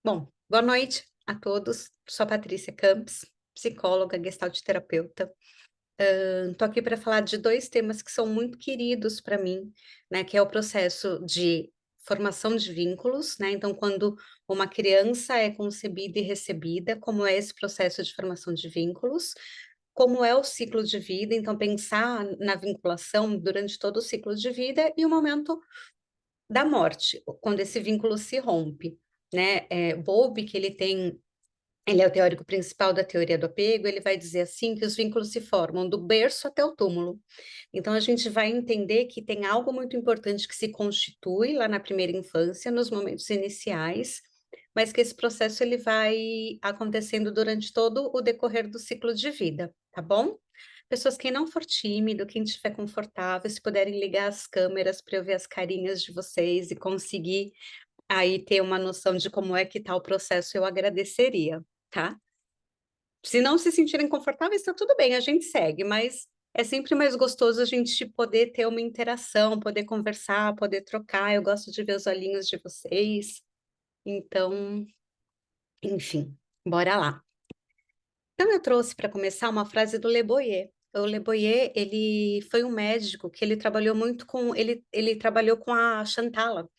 Bom, boa noite a todos. Sou a Patrícia Campos, psicóloga, gestalt terapeuta. Estou aqui para falar de dois temas que são muito queridos para mim, né? Que é o processo de formação de vínculos, né? Então, quando uma criança é concebida e recebida, como é esse processo de formação de vínculos? Como é o ciclo de vida? Então, pensar na vinculação durante todo o ciclo de vida e o momento da morte, quando esse vínculo se rompe, né? Bowlby, que ele é o teórico principal da teoria do apego, ele vai dizer assim que os vínculos se formam do berço até o túmulo. Então a gente vai entender que tem algo muito importante que se constitui lá na primeira infância, nos momentos iniciais, mas que esse processo ele vai acontecendo durante todo o decorrer do ciclo de vida, tá bom? Pessoas, quem não for tímido, quem estiver confortável, se puderem ligar as câmeras para eu ver as carinhas de vocês e conseguir aí ter uma noção de como é que tá o processo, eu agradeceria, tá? Se não se sentirem confortáveis, está tudo bem, a gente segue, mas é sempre mais gostoso a gente poder ter uma interação, poder conversar, poder trocar. Eu gosto de ver os olhinhos de vocês. Então, enfim, bora lá. Então, eu trouxe para começar uma frase do Le Boyer. O Le Boyer, ele foi um médico que ele trabalhou muito com, ele trabalhou com a Shantala,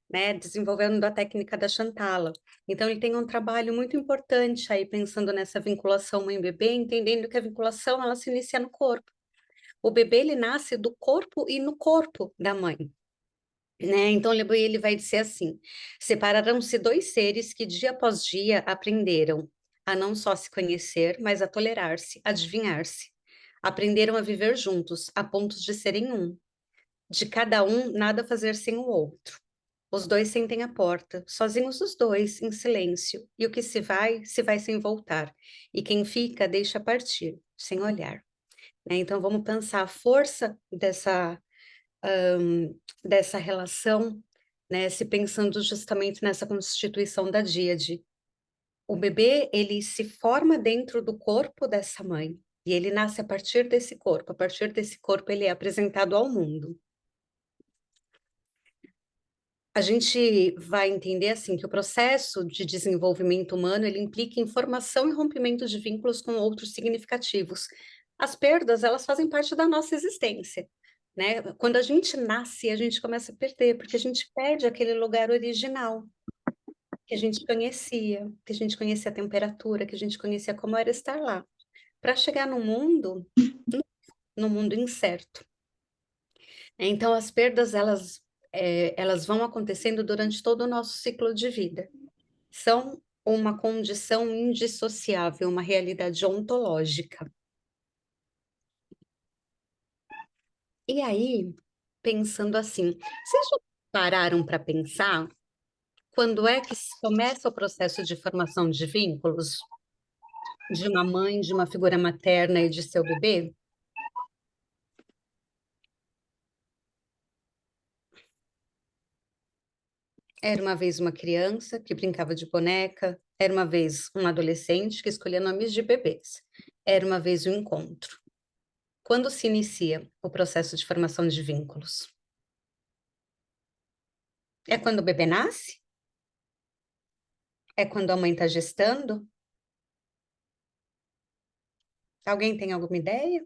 né, desenvolvendo a técnica da Shantala. Então, ele tem um trabalho muito importante aí, pensando nessa vinculação mãe-bebê, entendendo que a vinculação, ela se inicia no corpo. O bebê, ele nasce do corpo e no corpo da mãe, né? Então, Le Boyer, ele vai dizer assim, separaram-se dois seres que dia após dia aprenderam a não só se conhecer, mas a tolerar-se, adivinhar-se. Aprenderam a viver juntos, a ponto de serem um. De cada um, nada fazer sem o outro. Os dois sentem a porta, sozinhos os dois, em silêncio, e o que se vai sem voltar, e quem fica deixa partir, sem olhar. Né? Então vamos pensar a força dessa relação, né? Se pensando justamente nessa constituição da díade. O bebê, ele se forma dentro do corpo dessa mãe, e ele nasce a partir desse corpo. A partir desse corpo, ele é apresentado ao mundo. A gente vai entender assim que o processo de desenvolvimento humano ele implica em formação e rompimento de vínculos com outros significativos. As perdas, elas fazem parte da nossa existência, né? Quando a gente nasce, a gente começa a perder, porque a gente perde aquele lugar original que a gente conhecia, que a gente conhecia a temperatura, que a gente conhecia como era estar lá, para chegar no mundo incerto. Então, as perdas, elas vão acontecendo durante todo o nosso ciclo de vida. São uma condição indissociável, uma realidade ontológica. E aí, pensando assim, vocês já pararam para pensar quando é que começa o processo de formação de vínculos de uma mãe, de uma figura materna e de seu bebê? Era uma vez uma criança que brincava de boneca, era uma vez um adolescente que escolhia nomes de bebês, era uma vez um encontro. Quando se inicia o processo de formação de vínculos? É quando o bebê nasce? É quando a mãe está gestando? Alguém tem alguma ideia?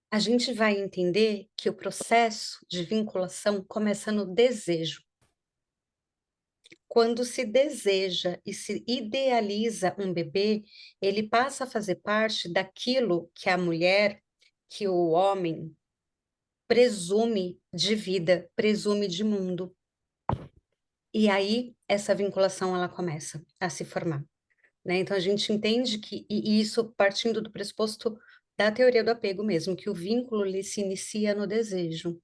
A gente vai entender que o processo de vinculação começa no desejo. Quando se deseja e se idealiza um bebê, ele passa a fazer parte daquilo que a mulher, que o homem presume de vida, presume de mundo. E aí essa vinculação ela começa a se formar. Né? Então, a gente entende que, e isso partindo do pressuposto da teoria do apego mesmo, que o vínculo ele se inicia no desejo.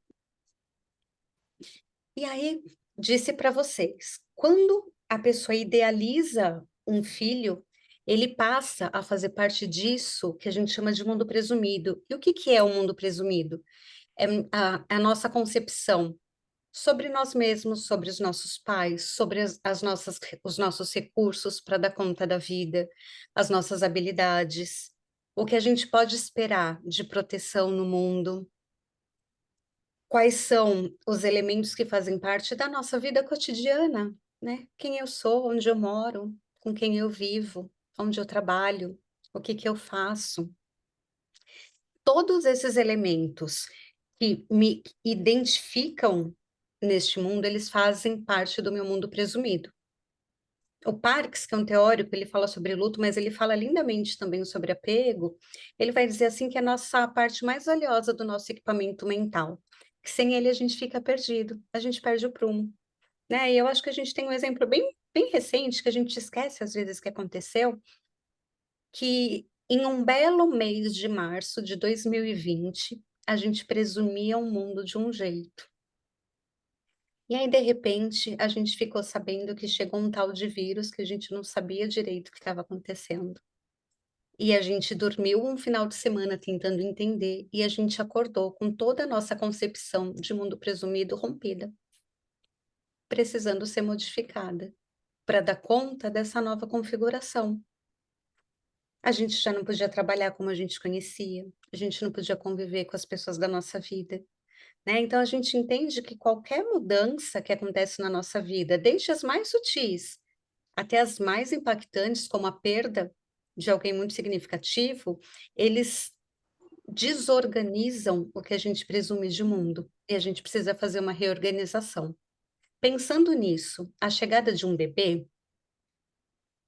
E aí, disse para vocês, quando a pessoa idealiza um filho, ele passa a fazer parte disso que a gente chama de mundo presumido. E o que que é o mundo presumido? É a nossa concepção, sobre nós mesmos, sobre os nossos pais, sobre os nossos recursos para dar conta da vida, as nossas habilidades, o que a gente pode esperar de proteção no mundo, quais são os elementos que fazem parte da nossa vida cotidiana, né? Quem eu sou, onde eu moro, com quem eu vivo, onde eu trabalho, o que que eu faço. Todos esses elementos que me identificam neste mundo, eles fazem parte do meu mundo presumido. O Parks, que é um teórico, ele fala sobre luto, mas ele fala lindamente também sobre apego. Ele vai dizer assim que é a nossa parte mais valiosa do nosso equipamento mental, que sem ele a gente fica perdido, a gente perde o prumo, né? E eu acho que a gente tem um exemplo bem recente, que a gente esquece às vezes que aconteceu, que em um belo mês de março de 2020, a gente presumia o mundo de um jeito. E aí, de repente, a gente ficou sabendo que chegou um tal de vírus que a gente não sabia direito o que estava acontecendo. E a gente dormiu um final de semana tentando entender, e a gente acordou com toda a nossa concepção de mundo presumido rompida, precisando ser modificada para dar conta dessa nova configuração. A gente já não podia trabalhar como a gente conhecia, a gente não podia conviver com as pessoas da nossa vida, né? Então a gente entende que qualquer mudança que acontece na nossa vida, desde as mais sutis até as mais impactantes, como a perda de alguém muito significativo, eles desorganizam o que a gente presume de mundo, e a gente precisa fazer uma reorganização. Pensando nisso, a chegada de um bebê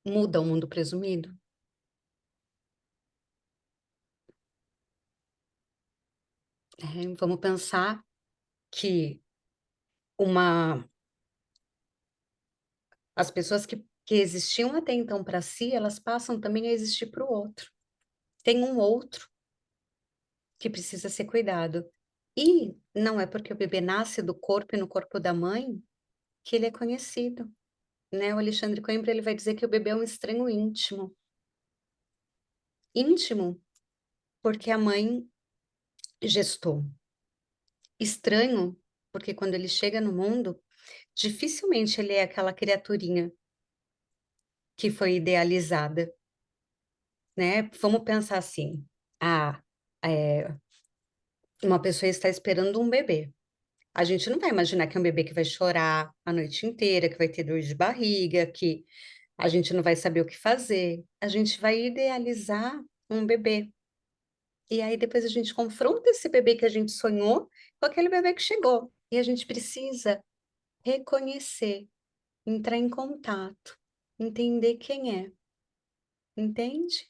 muda o mundo presumido? Vamos pensar que uma as pessoas que existiam até então para si, elas passam também a existir para o outro. Tem um outro que precisa ser cuidado. E não é porque o bebê nasce do corpo e no corpo da mãe que ele é conhecido, né? O Alexandre Coimbra, ele vai dizer que o bebê é um estranho íntimo. Íntimo, porque a mãe gestou. Estranho, porque quando ele chega no mundo, dificilmente ele é aquela criaturinha que foi idealizada, né? Vamos pensar assim, ah, eh, uma pessoa está esperando um bebê. A gente não vai imaginar que é um bebê que vai chorar a noite inteira, que vai ter dor de barriga, que a gente não vai saber o que fazer. A gente vai idealizar um bebê. E aí depois a gente confronta esse bebê que a gente sonhou com aquele bebê que chegou. E a gente precisa reconhecer, entrar em contato, entender quem é, entende?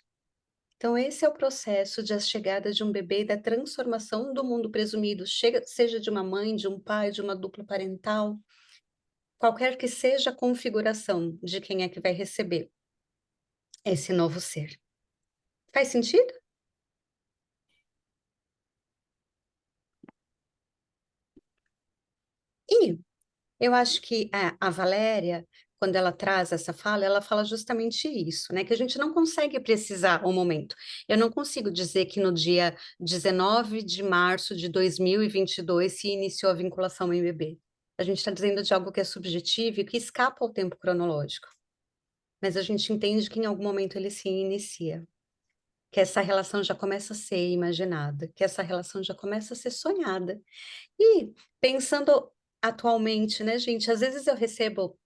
Então, esse é o processo de a chegada de um bebê e da transformação do mundo presumido, seja de uma mãe, de um pai, de uma dupla parental, qualquer que seja a configuração de quem é que vai receber esse novo ser. Faz sentido? E eu acho que a Valéria, quando ela traz essa fala, ela fala justamente isso, né? Que a gente não consegue precisar o momento. Eu não consigo dizer que no dia 19 de março de 2022 se iniciou a vinculação mãe-bebê. A gente está dizendo de algo que é subjetivo e que escapa ao tempo cronológico. Mas a gente entende que em algum momento ele se inicia, que essa relação já começa a ser imaginada, que essa relação já começa a ser sonhada. E pensando atualmente, né, gente, às vezes eu recebo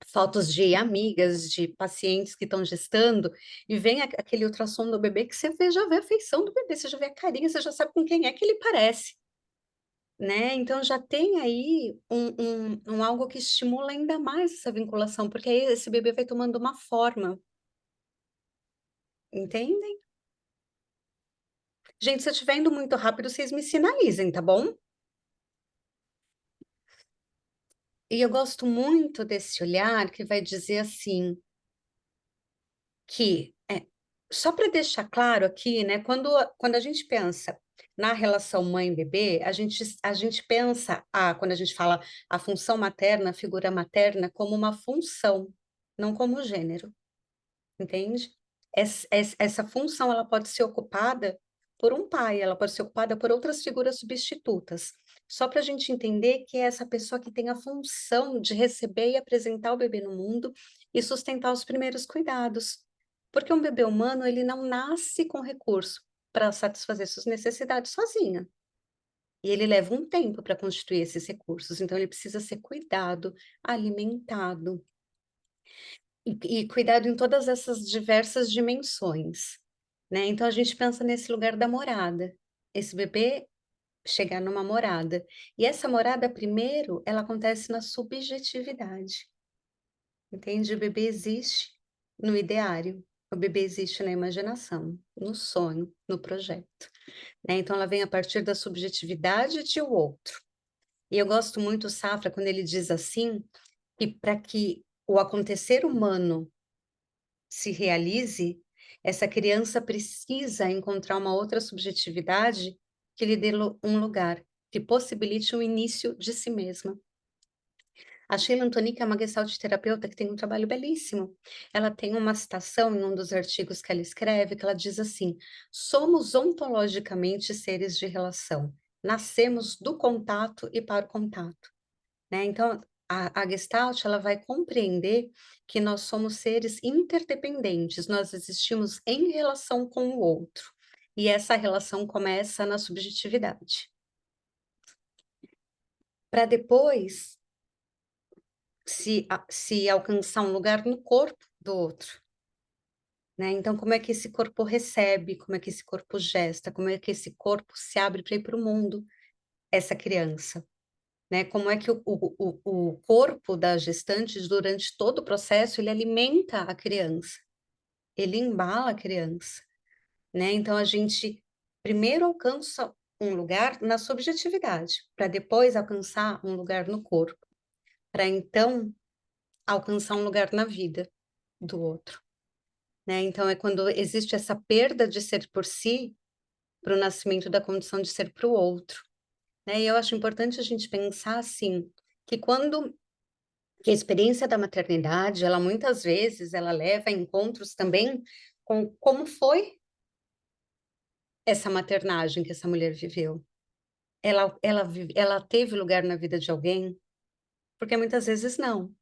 fotos de amigas, de pacientes que estão gestando, e vem aquele ultrassom do bebê que você vê, já vê a feição do bebê, você já vê a carinha, você já sabe com quem é que ele parece, né? Então já tem aí um algo que estimula ainda mais essa vinculação, porque aí esse bebê vai tomando uma forma, entendem? Gente, se eu estiver indo muito rápido, vocês me sinalizem, tá bom? E eu gosto muito desse olhar que vai dizer assim, que só para deixar claro aqui, né, quando a gente pensa na relação mãe-bebê, a gente pensa, quando a gente fala a função materna, a figura materna, como uma função, não como gênero, entende? Essa função ela pode ser ocupada por um pai, ela pode ser ocupada por outras figuras substitutas, Só para a gente entender que é essa pessoa que tem a função de receber e apresentar o bebê no mundo e sustentar os primeiros cuidados. Porque um bebê humano, ele não nasce com recurso para satisfazer suas necessidades sozinha. E ele leva um tempo para constituir esses recursos, então ele precisa ser cuidado, alimentado e cuidado em todas essas diversas dimensões, né? Então a gente pensa nesse lugar da morada. Esse bebê chegar numa morada. E essa morada, primeiro, ela acontece na subjetividade, entende? O bebê existe no ideário, o bebê existe na imaginação, no sonho, no projeto, né? Então ela vem a partir da subjetividade de o outro. E eu gosto muito, Safra, quando ele diz assim, que para que o acontecer humano se realize, essa criança precisa encontrar uma outra subjetividade que lhe dê um lugar, que possibilite o início de si mesma. A Sheila Antonic é uma gestalt terapeuta que tem um trabalho belíssimo. Ela tem uma citação em um dos artigos que ela escreve, que ela diz assim: somos ontologicamente seres de relação, nascemos do contato e para o contato, né? Então, a Gestalt, ela vai compreender que nós somos seres interdependentes, nós existimos em relação com o outro. E essa relação começa na subjetividade. Para depois se alcançar um lugar no corpo do outro, né? Então, como é que esse corpo recebe, como é que esse corpo gesta, como é que esse corpo se abre para ir para o mundo, essa criança, né? Como é que o corpo da gestante, durante todo o processo, ele alimenta a criança, ele embala a criança, né? Então, a gente primeiro alcança um lugar na subjetividade, para depois alcançar um lugar no corpo, para então alcançar um lugar na vida do outro, né? Então, é quando existe essa perda de ser por si, para o nascimento da condição de ser para o outro, né? E eu acho importante a gente pensar assim, que a experiência da maternidade, ela muitas vezes, ela leva a encontros também com como foi essa maternagem que essa mulher viveu. Ela teve lugar na vida de alguém? Porque muitas vezes não,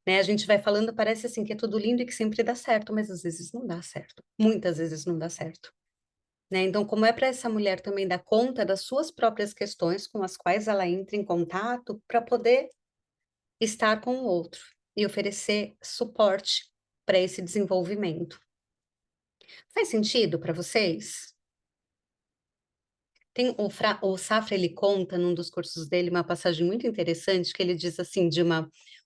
né? A gente vai falando, parece assim que é tudo lindo e que sempre dá certo, mas às vezes não dá certo. Muitas vezes não dá certo, né? Então, como é para essa mulher também dar conta das suas próprias questões com as quais ela entra em contato para poder estar com o outro e oferecer suporte para esse desenvolvimento. Faz sentido para vocês? Tem o Safra, ele conta num dos cursos dele uma passagem muito interessante que ele diz assim de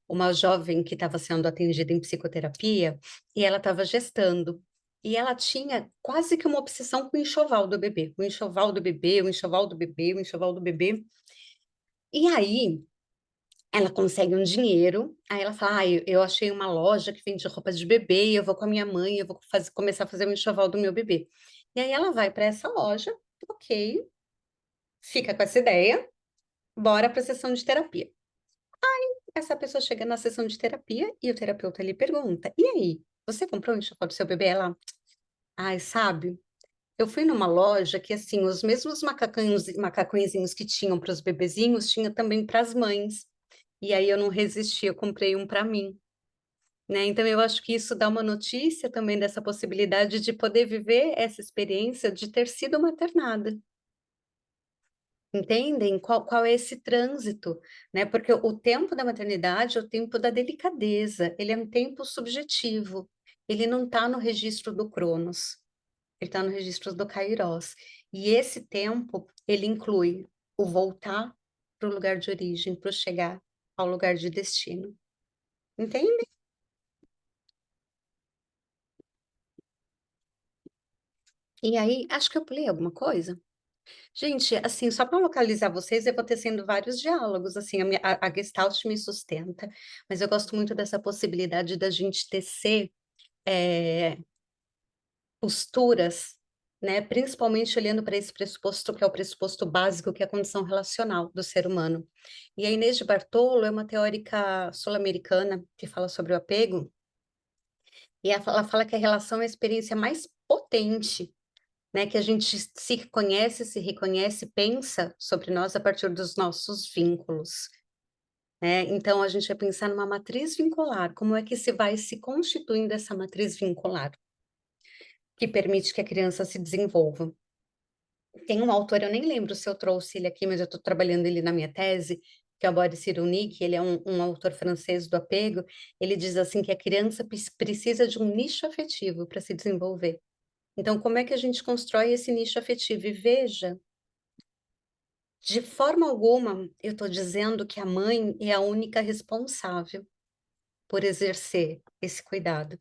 uma jovem que estava sendo atendida em psicoterapia e ela estava gestando. E ela tinha quase que uma obsessão com o enxoval do bebê, o enxoval do bebê, o enxoval do bebê, o enxoval do bebê. E aí ela consegue um dinheiro, aí ela fala, eu achei uma loja que vende roupa de bebê e eu vou com a minha mãe, eu vou começar a fazer o enxoval do meu bebê. E aí ela vai para essa loja, ok, fica com essa ideia, bora para a sessão de terapia. Essa pessoa chega na sessão de terapia e o terapeuta lhe pergunta, e aí, você comprou o enxoval do seu bebê? Ela, ai, sabe, eu fui numa loja que, assim, os mesmos macacõezinhos que tinham para os bebezinhos, tinha também para as mães. E aí eu não resisti, eu comprei um para mim. Né? Então, eu acho que isso dá uma notícia também dessa possibilidade de poder viver essa experiência de ter sido maternada. Entendem? Qual é esse trânsito, né? Porque o tempo da maternidade é o tempo da delicadeza, ele é um tempo subjetivo, ele não está no registro do Cronos, ele está no registro do Kairos. E esse tempo, ele inclui o voltar para o lugar de origem, para o chegar ao lugar de destino. Entende? E aí, acho que eu pulei alguma coisa. Gente, assim, só para localizar vocês, eu vou tecendo vários diálogos, assim, a Gestalt me sustenta, mas eu gosto muito dessa possibilidade da gente tecer eh, posturas, né, principalmente olhando para esse pressuposto que é o pressuposto básico, que é a condição relacional do ser humano. E a Inês de Bartolo é uma teórica sul-americana que fala sobre o apego, e ela fala que a relação é a experiência mais potente, né, que a gente se conhece, se reconhece, pensa sobre nós a partir dos nossos vínculos, né. Então a gente vai pensar numa matriz vincular, como é que se vai se constituindo essa matriz vincular, que permite que a criança se desenvolva. Tem um autor, eu nem lembro se eu trouxe ele aqui, mas eu estou trabalhando ele na minha tese, que é o Boris Cyrulnik, ele é um autor francês do apego, ele diz assim que a criança precisa de um nicho afetivo para se desenvolver. Então como é que a gente constrói esse nicho afetivo? E veja, de forma alguma eu estou dizendo que a mãe é a única responsável por exercer esse cuidado,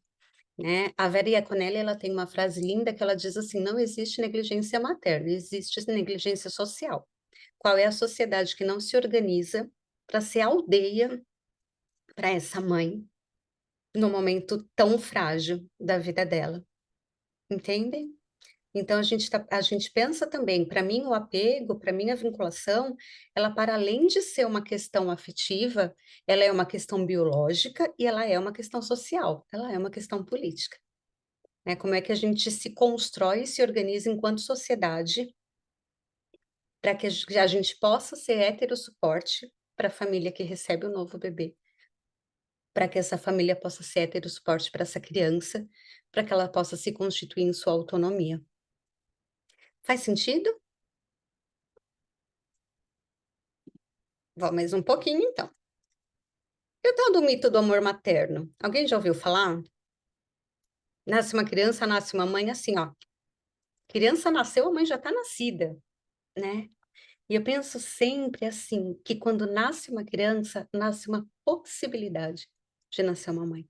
né. A Vera Iaconelli, ela tem uma frase linda que ela diz assim: "Não existe negligência materna, existe negligência social". Qual é a sociedade que não se organiza para ser aldeia para essa mãe, no momento tão frágil da vida dela, entende? Então a gente pensa também, para mim o apego, para mim a vinculação, ela para além de ser uma questão afetiva, ela é uma questão biológica e ela é uma questão social, ela é uma questão política, né, como é que a gente se constrói e se organiza enquanto sociedade, para que a gente possa ser heterossuporte para a família que recebe o novo bebê, para que essa família possa ser heterossuporte para essa criança, para que ela possa se constituir em sua autonomia. Faz sentido? Vamos mais um pouquinho então. E o tal do mito do amor materno? Alguém já ouviu falar? Nasce uma criança, nasce uma mãe, assim, ó. Criança nasceu, a mãe já está nascida, né? E eu penso sempre assim, que quando nasce uma criança, nasce uma possibilidade de nascer uma mãe,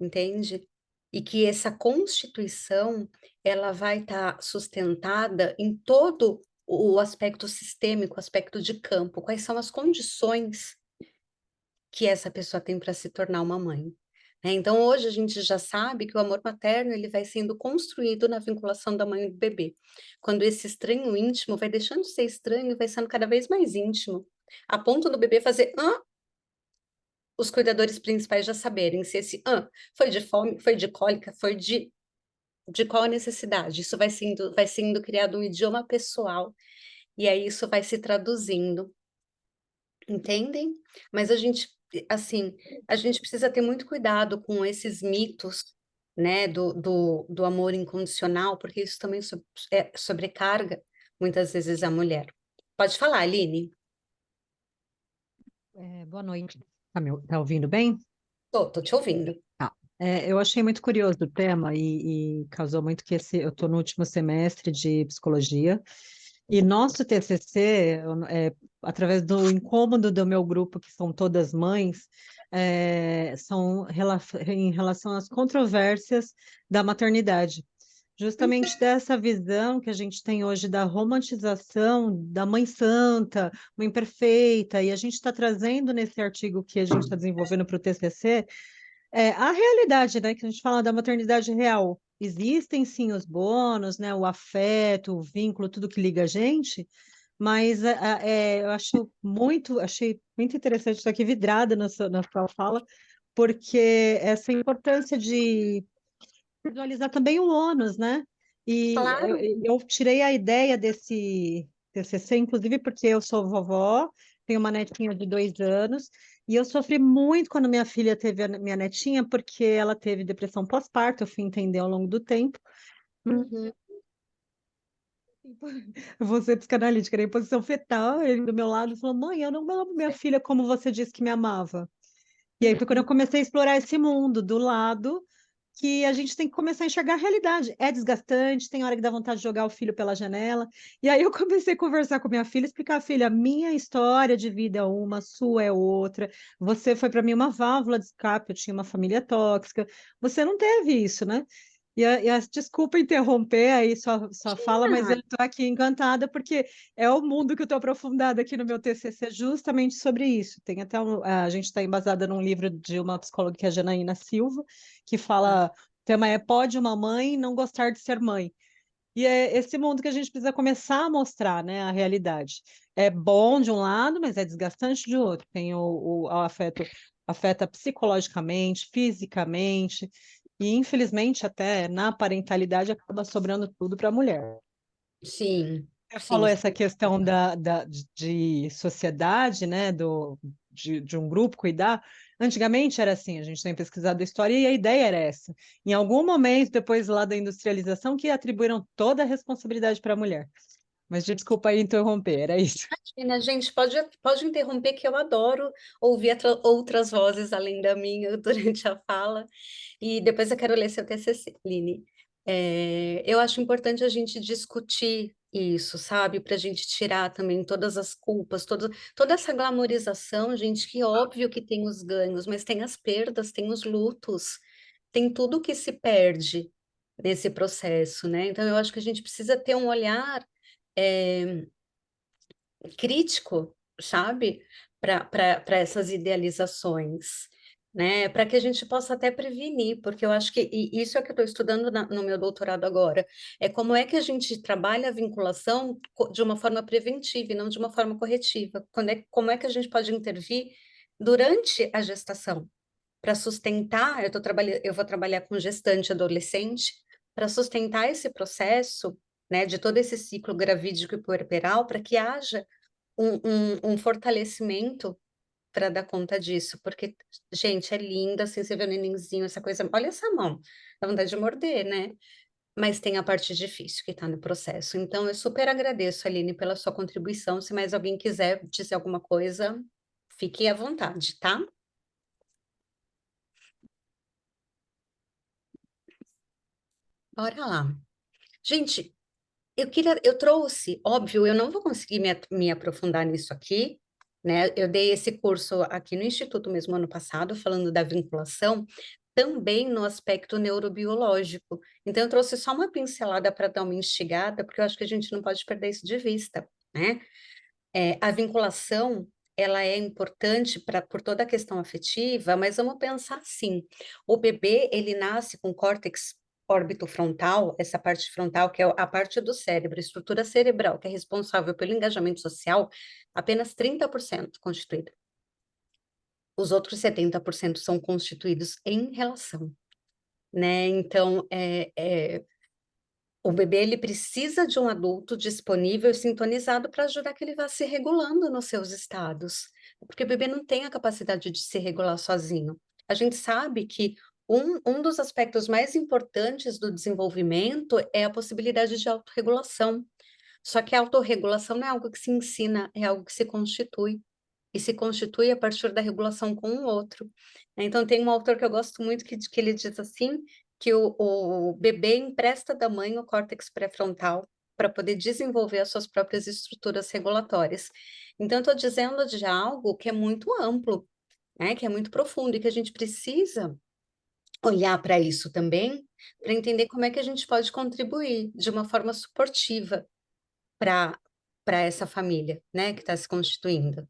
entende? E que essa constituição, ela vai estar sustentada em todo o aspecto sistêmico, o aspecto de campo. Quais são as condições que essa pessoa tem para se tornar uma mãe, né. Então hoje a gente já sabe que o amor materno ele vai sendo construído na vinculação da mãe e do bebê. Quando esse estranho íntimo vai deixando de ser estranho e vai sendo cada vez mais íntimo, a ponto do bebê fazer "hã", os cuidadores principais já saberem se esse "hã" foi de fome, foi de cólica, foi de qual a necessidade. Isso vai sendo criado um idioma pessoal, e aí isso vai se traduzindo. Entendem? Mas a gente, assim, a gente precisa ter muito cuidado com esses mitos, né, do amor incondicional, porque isso também sobrecarga, muitas vezes, a mulher. Pode falar, Aline. Boa noite. Tá ouvindo bem? Tô te ouvindo. Tá. Eu achei muito curioso o tema e causou muito que eu estou no último semestre de psicologia e nosso TCC, através do incômodo do meu grupo, que são todas mães, em relação às controvérsias da maternidade. Justamente dessa visão que a gente tem hoje da romantização da mãe santa, mãe perfeita, e a gente está trazendo nesse artigo que a gente está desenvolvendo para o TCC, a realidade, né, que a gente fala da maternidade real. Existem sim os bônus, né, o afeto, o vínculo, tudo que liga a gente, mas eu achei muito interessante estar aqui vidrada na sua fala, porque essa importância de visualizar também o ônus, né? E Claro. eu tirei a ideia desse TCC, inclusive porque eu sou vovó, tenho uma netinha de 2 anos, e eu sofri muito quando minha filha teve a minha netinha, porque ela teve depressão pós-parto, eu fui entender ao longo do tempo. Uhum. Você psicanalítica, era em posição fetal, ele do meu lado falou: Mãe, eu não amo minha filha como você disse que me amava. E aí foi quando eu comecei a explorar esse mundo do lado que a gente tem que começar a enxergar a realidade. É desgastante, tem hora que dá vontade de jogar o filho pela janela. E aí eu comecei a conversar com minha filha, explicar, filha, minha história de vida é uma, sua é outra. Você foi para mim uma válvula de escape, eu tinha uma família tóxica. Você não teve isso, né? Desculpa interromper aí sua fala, mas eu Ah, estou aqui encantada porque é o mundo que eu estou aprofundada aqui no meu TCC justamente sobre isso. Tem até a gente está embasada num livro de uma psicóloga que é a Janaína Silva, que tá. fala, o tema é Pode uma mãe não gostar de ser mãe? E é esse mundo que a gente precisa começar a mostrar, né, a realidade. É bom de um lado, mas é desgastante de outro. Tem o afeto, afeta psicologicamente, fisicamente. e infelizmente até na parentalidade acaba sobrando tudo para a mulher. Sim, Você sim, falou sim. essa questão de sociedade, né, de um grupo cuidar. Antigamente era assim, a gente tem pesquisado a história e a ideia era essa. Em algum momento, depois lá da industrialização, que atribuíram toda a responsabilidade para a mulher. Mas desculpa aí interromper, era isso. Imagina, gente, pode interromper que eu adoro ouvir outras vozes além da minha durante a fala. E depois eu quero ler seu TCC, Line. Eu acho importante a gente discutir isso, sabe? Para a gente tirar também todas as culpas, toda essa glamorização, gente, que óbvio que tem os ganhos, mas tem as perdas, tem os lutos, tem tudo que se perde nesse processo, né? Então eu acho que a gente precisa ter um olhar crítico, sabe? Para essas idealizações, né? Para que a gente possa até prevenir, porque eu acho que e isso é que eu estou estudando no meu doutorado agora, é como é que a gente trabalha a vinculação de uma forma preventiva e não de uma forma corretiva. Como é que a gente pode intervir durante a gestação para sustentar, eu vou trabalhar com gestante adolescente, para sustentar esse processo, né, de todo esse ciclo gravídico e puerperal, para que haja um fortalecimento para dar conta disso, porque, gente, é linda, assim, você vê o nenenzinho, essa coisa, olha essa mão, dá vontade de morder, né? Mas tem a parte difícil que está no processo. Então, eu super agradeço, Aline, pela sua contribuição. Se mais alguém quiser dizer alguma coisa, fique à vontade, tá? Bora lá. Gente, eu trouxe, óbvio, eu não vou conseguir me aprofundar nisso aqui, né? Eu dei esse curso aqui no Instituto mesmo ano passado, falando da vinculação, também no aspecto neurobiológico. Então, eu trouxe só uma pincelada para dar uma instigada, porque eu acho que a gente não pode perder isso de vista, né? A vinculação, ela é importante por toda a questão afetiva, mas vamos pensar assim, o bebê, ele nasce com córtex órbito-frontal, essa parte frontal, que é a parte do cérebro, a estrutura cerebral, que é responsável pelo engajamento social, apenas 30% constituída. Os outros 70% são constituídos em relação, né? Então, o bebê ele precisa de um adulto disponível e sintonizado para ajudar que ele vá se regulando nos seus estados, porque o bebê não tem a capacidade de se regular sozinho. A gente sabe que um dos aspectos mais importantes do desenvolvimento é a possibilidade de autorregulação. Só que a autorregulação não é algo que se ensina, é algo que se constitui. E se constitui a partir da regulação com o outro. Então, tem um autor que eu gosto muito que ele diz assim, que o bebê empresta da mãe o córtex pré-frontal para poder desenvolver as suas próprias estruturas regulatórias. Então, estou dizendo de algo que é muito amplo, né, que é muito profundo e que a gente precisa olhar para isso também, para entender como é que a gente pode contribuir de uma forma suportiva para essa família, né, que está se constituindo,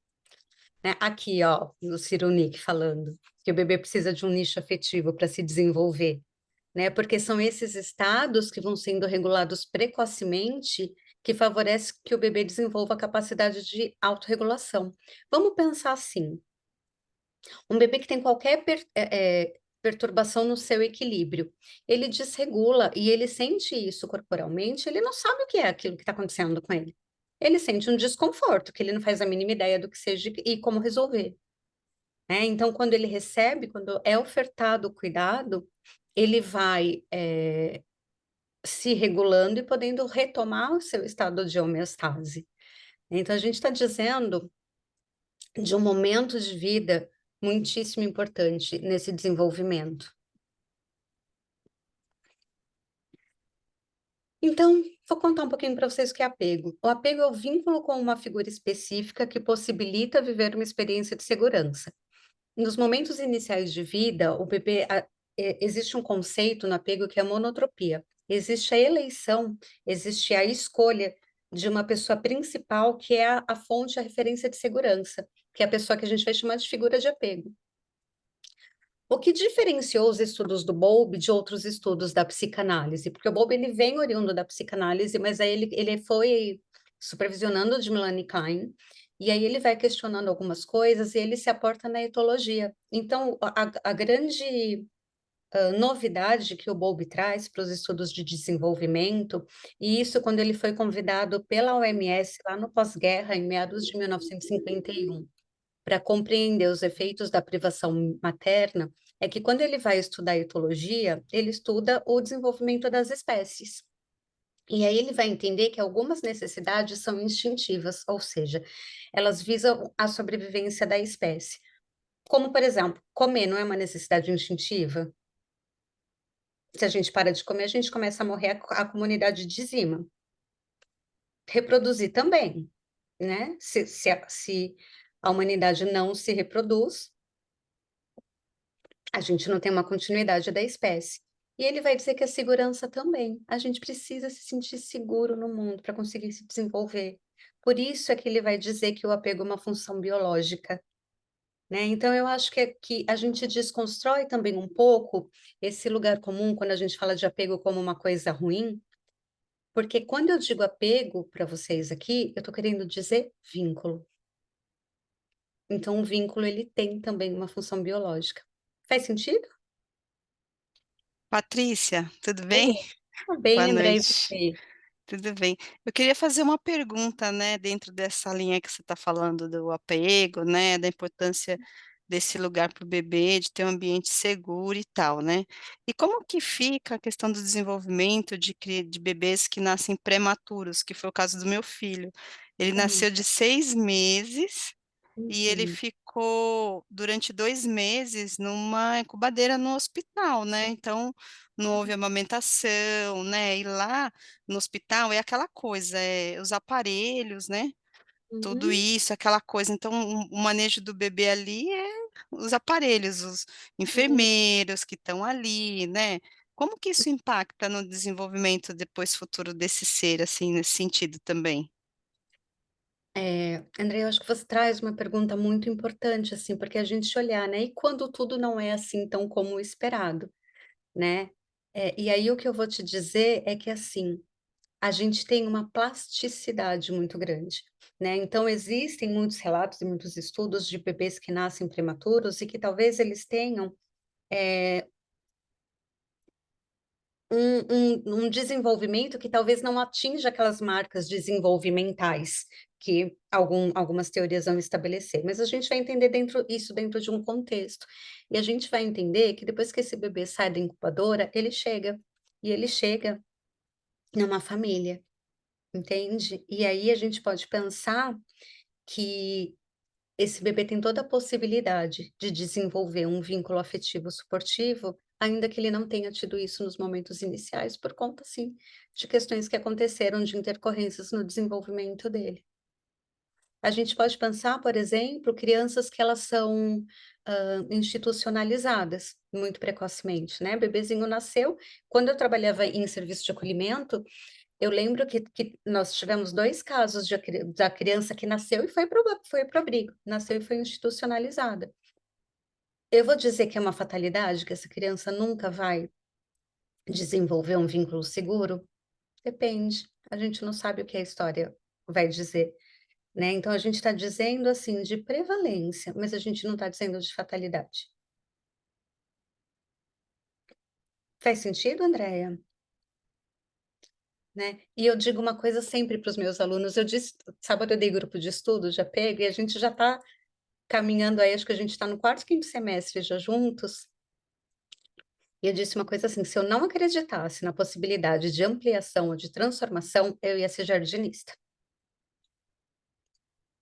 né? Aqui, ó, o Cyrulnik falando que o bebê precisa de um nicho afetivo para se desenvolver, né? Porque são esses estados que vão sendo regulados precocemente que favorece que o bebê desenvolva a capacidade de autorregulação. Vamos pensar assim: um bebê que tem qualquer perturbação no seu equilíbrio, ele desregula e ele sente isso corporalmente, ele não sabe o que é aquilo que está acontecendo com ele. Ele sente um desconforto, que ele não faz a mínima ideia do que seja e como resolver, né? Então, quando ele recebe, quando é ofertado o cuidado, ele vai se regulando e podendo retomar o seu estado de homeostase. Então, a gente está dizendo de um momento de vida muitíssimo importante nesse desenvolvimento. Então, vou contar um pouquinho para vocês o que é apego. O apego é o vínculo com uma figura específica que possibilita viver uma experiência de segurança. Nos momentos iniciais de vida, existe um conceito no apego que é a monotropia. Existe a eleição, existe a escolha de uma pessoa principal que é a fonte, a referência de segurança, que é a pessoa que a gente vai chamar de figura de apego. O que diferenciou os estudos do Bowlby de outros estudos da psicanálise? Porque o Bowlby ele vem oriundo da psicanálise, mas aí ele foi supervisionando de Melanie Klein, e aí ele vai questionando algumas coisas e ele se aporta na etologia. Então, a grande novidade que o Bowlby traz para os estudos de desenvolvimento, e isso quando ele foi convidado pela OMS lá no pós-guerra, em meados de 1951, para compreender os efeitos da privação materna, é que quando ele vai estudar etologia, ele estuda o desenvolvimento das espécies. E aí ele vai entender que algumas necessidades são instintivas, ou seja, elas visam a sobrevivência da espécie. Como, por exemplo, comer não é uma necessidade instintiva? Se a gente para de comer, a gente começa a morrer, a comunidade dizima. Reproduzir também, né? Se a humanidade não se reproduz, a gente não tem uma continuidade da espécie. E ele vai dizer que a segurança também. A gente precisa se sentir seguro no mundo para conseguir se desenvolver. Por isso é que ele vai dizer que o apego é uma função biológica, né? Então, eu acho que a gente desconstrói também um pouco esse lugar comum quando a gente fala de apego como uma coisa ruim, porque quando eu digo apego para vocês aqui, eu estou querendo dizer vínculo. Então, o vínculo, ele tem também uma função biológica. Faz sentido? Patrícia, tudo Oi, bem? tudo Boa bem, André, e noite. você? Tudo bem. Eu queria fazer uma pergunta, né, dentro dessa linha que você está falando do apego, né, da importância desse lugar para o bebê, de ter um ambiente seguro e tal, né? E como que fica a questão do desenvolvimento de bebês que nascem prematuros, que foi o caso do meu filho. Ele Hum, nasceu de 6 meses e ele uhum, ficou durante 2 meses numa incubadeira no hospital, né, então não houve amamentação, né, e lá no hospital é aquela coisa, os aparelhos, né, tudo uhum. isso, aquela coisa, então o manejo do bebê ali é os aparelhos, os Sim. enfermeiros que estão ali, né. Como que isso impacta no desenvolvimento depois futuro desse ser, assim, nesse sentido também? André, eu acho que você traz uma pergunta muito importante, assim, porque a gente olhar, né, e quando tudo não é assim tão como o esperado, né? E aí o que eu vou te dizer é que, assim, a gente tem uma plasticidade muito grande, né? Então existem muitos relatos e muitos estudos de bebês que nascem prematuros e que talvez eles tenham um desenvolvimento que talvez não atinja aquelas marcas desenvolvimentais que algumas teorias vão estabelecer, mas a gente vai entender isso dentro de um contexto. E a gente vai entender que depois que esse bebê sai da incubadora, e ele chega numa família, entende? E aí a gente pode pensar que esse bebê tem toda a possibilidade de desenvolver um vínculo afetivo suportivo, ainda que ele não tenha tido isso nos momentos iniciais, por conta, sim, de questões que aconteceram de intercorrências no desenvolvimento dele. A gente pode pensar, por exemplo, crianças que elas são institucionalizadas muito precocemente, né? Bebezinho nasceu. Quando eu trabalhava em serviço de acolhimento, eu lembro que nós tivemos 2 casos da criança que nasceu e foi para o abrigo, nasceu e foi institucionalizada. Eu vou dizer que é uma fatalidade, que essa criança nunca vai desenvolver um vínculo seguro? Depende, a gente não sabe o que a história vai dizer, né, então a gente está dizendo, assim, de prevalência, mas a gente não está dizendo de fatalidade. Faz sentido, Andréia? Né, e eu digo uma coisa sempre para os meus alunos, eu disse sábado eu dei grupo de estudo de apego e a gente já está caminhando aí, acho que a gente está no 4º, 5º semestre já juntos, e eu disse uma coisa assim: "Se eu não acreditasse na possibilidade de ampliação ou de transformação, eu ia ser jardinista".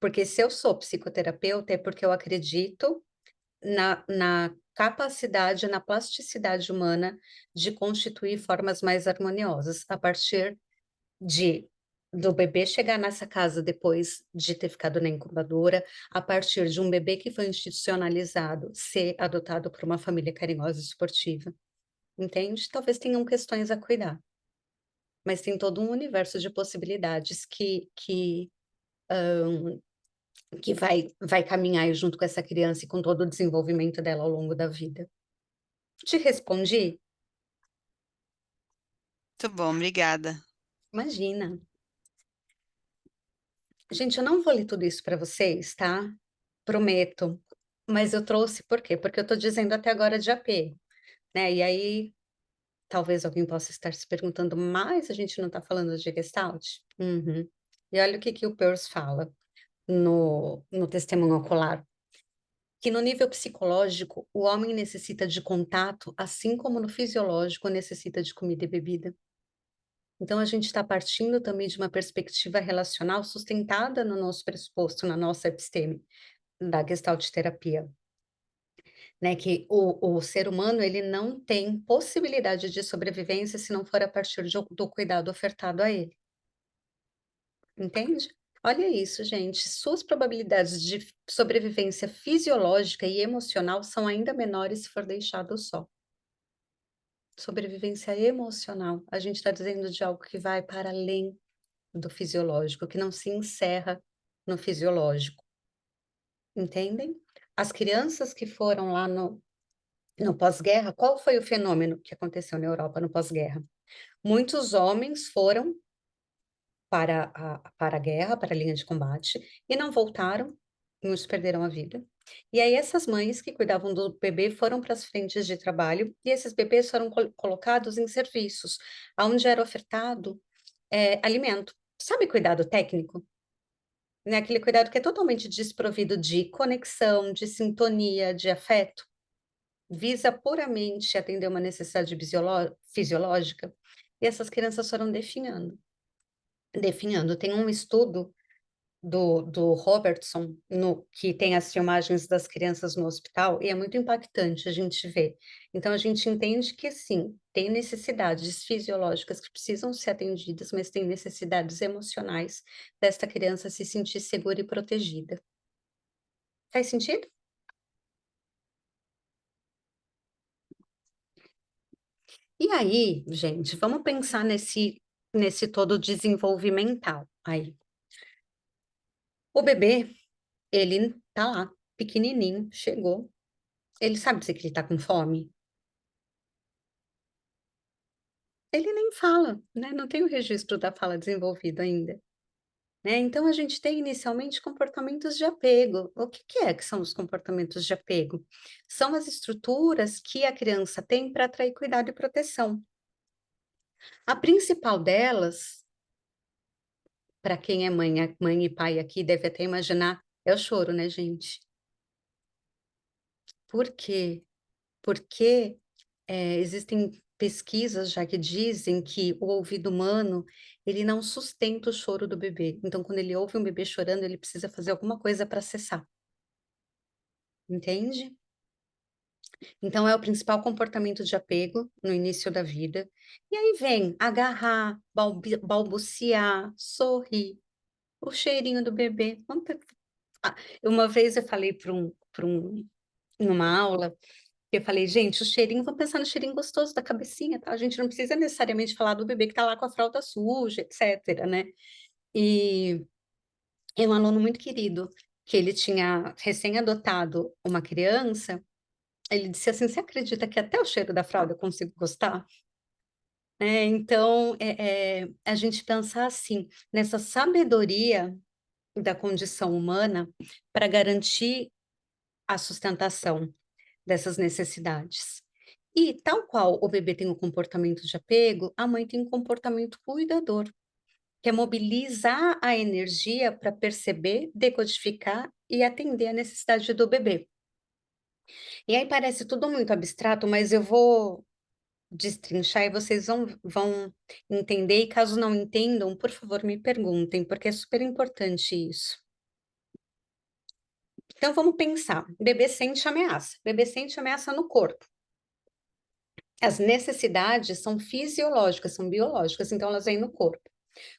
Porque se eu sou psicoterapeuta, é porque eu acredito na capacidade, na plasticidade humana de constituir formas mais harmoniosas, a partir de do bebê chegar nessa casa depois de ter ficado na incubadora, a partir de um bebê que foi institucionalizado ser adotado por uma família carinhosa e suportiva, entende? Talvez tenham questões a cuidar, mas tem todo um universo de possibilidades que vai caminhar aí junto com essa criança e com todo o desenvolvimento dela ao longo da vida. Te respondi? Muito bom, obrigada. Imagina. Gente, eu não vou ler tudo isso para vocês, tá? Prometo. Mas eu trouxe por quê? Porque eu estou dizendo até agora de apego. né? E aí, talvez alguém possa estar se perguntando, mas a gente não está falando de Gestalt? Uhum. E olha o que o Peirce fala no Testemunho Ocular, que no nível psicológico, o homem necessita de contato, assim como no fisiológico necessita de comida e bebida. Então, a gente está partindo também de uma perspectiva relacional sustentada no nosso pressuposto, na nossa episteme, da Gestalt terapia, né? Que o ser humano, ele não tem possibilidade de sobrevivência se não for a partir do cuidado ofertado a ele. Entende? Olha isso, gente. Suas probabilidades de sobrevivência fisiológica e emocional são ainda menores se for deixado só. Sobrevivência emocional. A gente está dizendo de algo que vai para além do fisiológico, que não se encerra no fisiológico. Entendem? As crianças que foram lá no pós-guerra, qual foi o fenômeno que aconteceu na Europa no pós-guerra? Muitos homens foram para a guerra, para a linha de combate, e não voltaram, muitos perderam a vida. E aí essas mães que cuidavam do bebê foram para as frentes de trabalho, e esses bebês foram colocados em serviços, onde era ofertado alimento. Sabe cuidado técnico? Né? Aquele cuidado que é totalmente desprovido de conexão, de sintonia, de afeto, visa puramente atender uma necessidade fisiológica, e essas crianças foram definhando. Definhando. Tem um estudo do Robertson, que tem as filmagens das crianças no hospital, e é muito impactante a gente ver. Então, a gente entende que, sim, tem necessidades fisiológicas que precisam ser atendidas, mas tem necessidades emocionais desta criança se sentir segura e protegida. Faz sentido? E aí, gente, vamos pensar nesse todo desenvolvimental aí. O bebê, ele tá lá, pequenininho, chegou. Ele sabe dizer que ele tá com fome? Ele nem fala, né? Não tem o registro da fala desenvolvido ainda, né? Então a gente tem inicialmente comportamentos de apego. O que é que são os comportamentos de apego? São as estruturas que a criança tem para atrair cuidado e proteção. A principal delas, para quem é mãe e pai aqui, deve até imaginar, é o choro, né, gente? Por quê? Porque existem pesquisas já que dizem que o ouvido humano, ele não sustenta o choro do bebê. Então, quando ele ouve um bebê chorando, ele precisa fazer alguma coisa para cessar. Entende? Então, é o principal comportamento de apego no início da vida. E aí vem agarrar, balbuciar, sorrir, o cheirinho do bebê. Ah, uma vez eu falei numa aula, eu falei, gente, o cheirinho, vamos pensar no cheirinho gostoso da cabecinha, tá? A gente não precisa necessariamente falar do bebê que tá lá com a fralda suja, etc, né? E é um aluno muito querido, que ele tinha recém-adotado uma criança, ele disse assim, você acredita que até o cheiro da fralda eu consigo gostar? Então, a gente pensar assim, nessa sabedoria da condição humana para garantir a sustentação dessas necessidades. E tal qual o bebê tem um comportamento de apego, a mãe tem um comportamento cuidador, que é mobilizar a energia para perceber, decodificar e atender a necessidade do bebê. E aí parece tudo muito abstrato, mas eu vou destrinchar e vocês vão entender. E caso não entendam, por favor, me perguntem, porque é super importante isso. Então vamos pensar, bebê sente ameaça, bebê sente ameaça no corpo. As necessidades são fisiológicas, são biológicas, então elas vêm no corpo.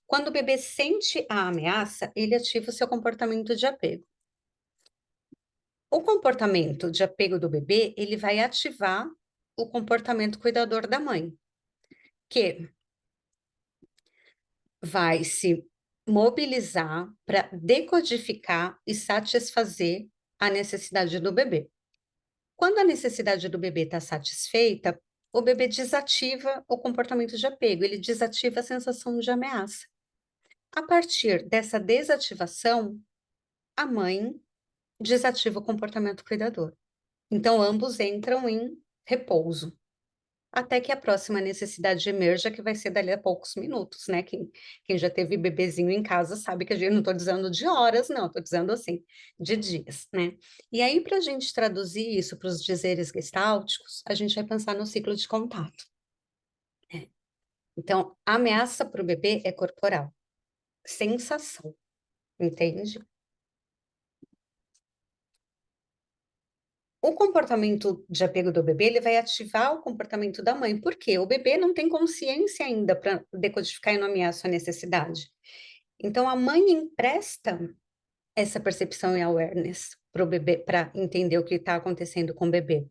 Quando o bebê sente a ameaça, ele ativa o seu comportamento de apego. O comportamento de apego do bebê, ele vai ativar o comportamento cuidador da mãe, que vai se mobilizar para decodificar e satisfazer a necessidade do bebê. Quando a necessidade do bebê está satisfeita, o bebê desativa o comportamento de apego, ele desativa a sensação de ameaça. A partir dessa desativação, a mãe desativa o comportamento cuidador. Então, ambos entram em repouso. até que a próxima necessidade emerja, que vai ser dali a poucos minutos, né? Quem já teve bebezinho em casa sabe que a gente não estou dizendo de horas, não, estou dizendo assim, de dias, né? E aí, para a gente traduzir isso para os dizeres gestálticos, a gente vai pensar no ciclo de contato. Então, a ameaça para o bebê é corporal, sensação, entende? O comportamento de apego do bebê, ele vai ativar o comportamento da mãe, porque o bebê não tem consciência ainda para decodificar e nomear a sua necessidade. Então, a mãe empresta essa percepção e awareness para o bebê, para entender o que está acontecendo com o bebê.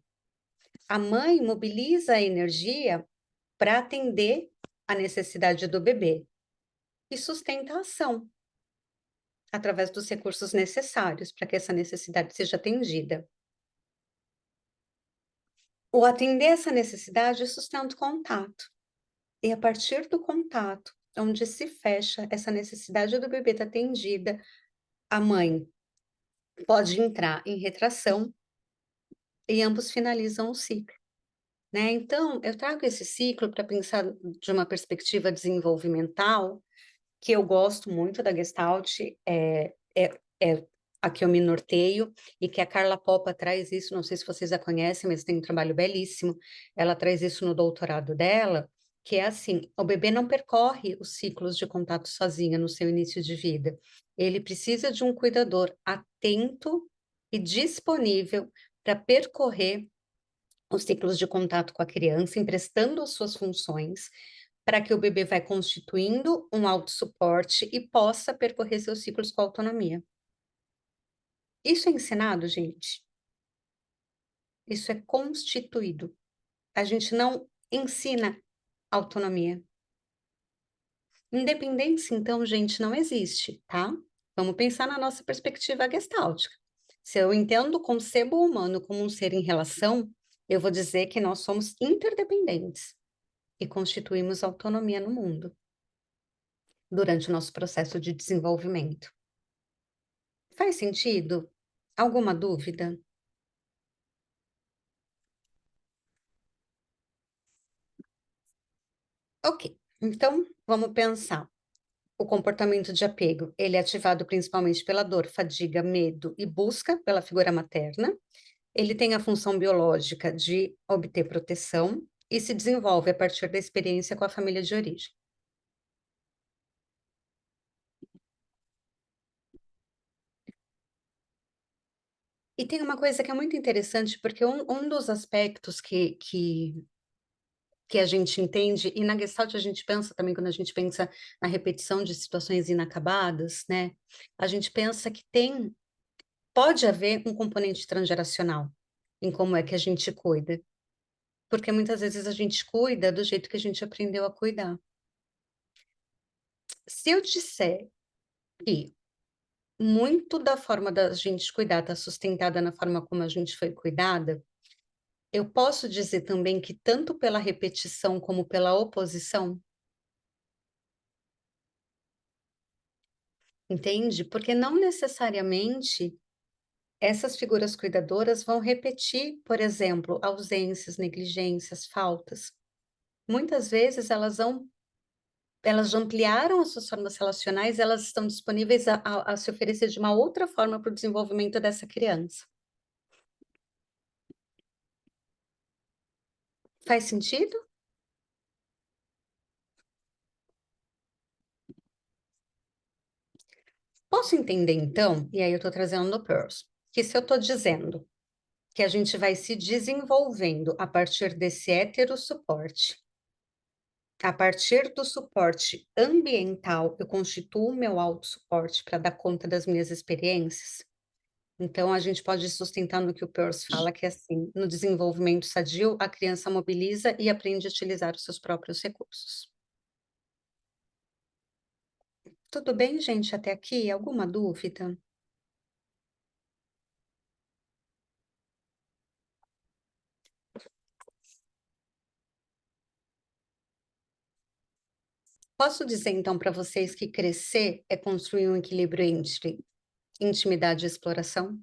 A mãe mobiliza a energia para atender a necessidade do bebê e sustenta a ação através dos recursos necessários para que essa necessidade seja atendida. O atender essa necessidade sustenta o contato. E a partir do contato, onde se fecha essa necessidade do bebê estar atendida, a mãe pode entrar em retração e ambos finalizam o ciclo, né? Então, eu trago esse ciclo para pensar de uma perspectiva desenvolvimental, que eu gosto muito da Gestalt, é a que eu me norteio, e que a Carla Poppa traz isso, não sei se vocês a conhecem, mas tem um trabalho belíssimo, ela traz isso no doutorado dela, que é assim, o bebê não percorre os ciclos de contato sozinho no seu início de vida, ele precisa de um cuidador atento e disponível para percorrer os ciclos de contato com a criança, emprestando as suas funções, para que o bebê vai constituindo um autossuporte e possa percorrer seus ciclos com autonomia. Isso é ensinado, gente? Isso é constituído. A gente não ensina autonomia. Independência, então, gente, não existe, tá? Vamos pensar na nossa perspectiva gestáltica. Se eu entendo o concebo humano como um ser em relação, eu vou dizer que nós somos interdependentes e constituímos autonomia no mundo durante o nosso processo de desenvolvimento. Faz sentido? Alguma dúvida? Ok, então vamos pensar. O comportamento de apego, ele é ativado principalmente pela dor, fadiga, medo e busca pela figura materna. Ele tem a função biológica de obter proteção e se desenvolve a partir da experiência com a família de origem. E tem uma coisa que é muito interessante, porque um dos aspectos que a gente entende, e na Gestalt a gente pensa também, quando a gente pensa na repetição de situações inacabadas, né? A gente pensa que pode haver um componente transgeracional em como é que a gente cuida. Porque muitas vezes a gente cuida do jeito que a gente aprendeu a cuidar. Se eu disser que muito da forma da gente cuidar está sustentada na forma como a gente foi cuidada, eu posso dizer também que tanto pela repetição como pela oposição, entende? Porque não necessariamente essas figuras cuidadoras vão repetir, por exemplo, ausências, negligências, faltas. Muitas vezes elas já ampliaram as suas formas relacionais, elas estão disponíveis a se oferecer de uma outra forma para o desenvolvimento dessa criança. Faz sentido? Posso entender, então, e aí eu estou trazendo o Pearls, que se eu estou dizendo que a gente vai se desenvolvendo a partir desse heterossuporte, a partir do suporte ambiental, eu constituo o meu autossuporte para dar conta das minhas experiências. Então, a gente pode sustentar no que o Peirce fala, que é assim, no desenvolvimento sadio, a criança mobiliza e aprende a utilizar os seus próprios recursos. Tudo bem, gente, até aqui? Alguma dúvida? Posso dizer, então, para vocês que crescer é construir um equilíbrio entre intimidade e exploração?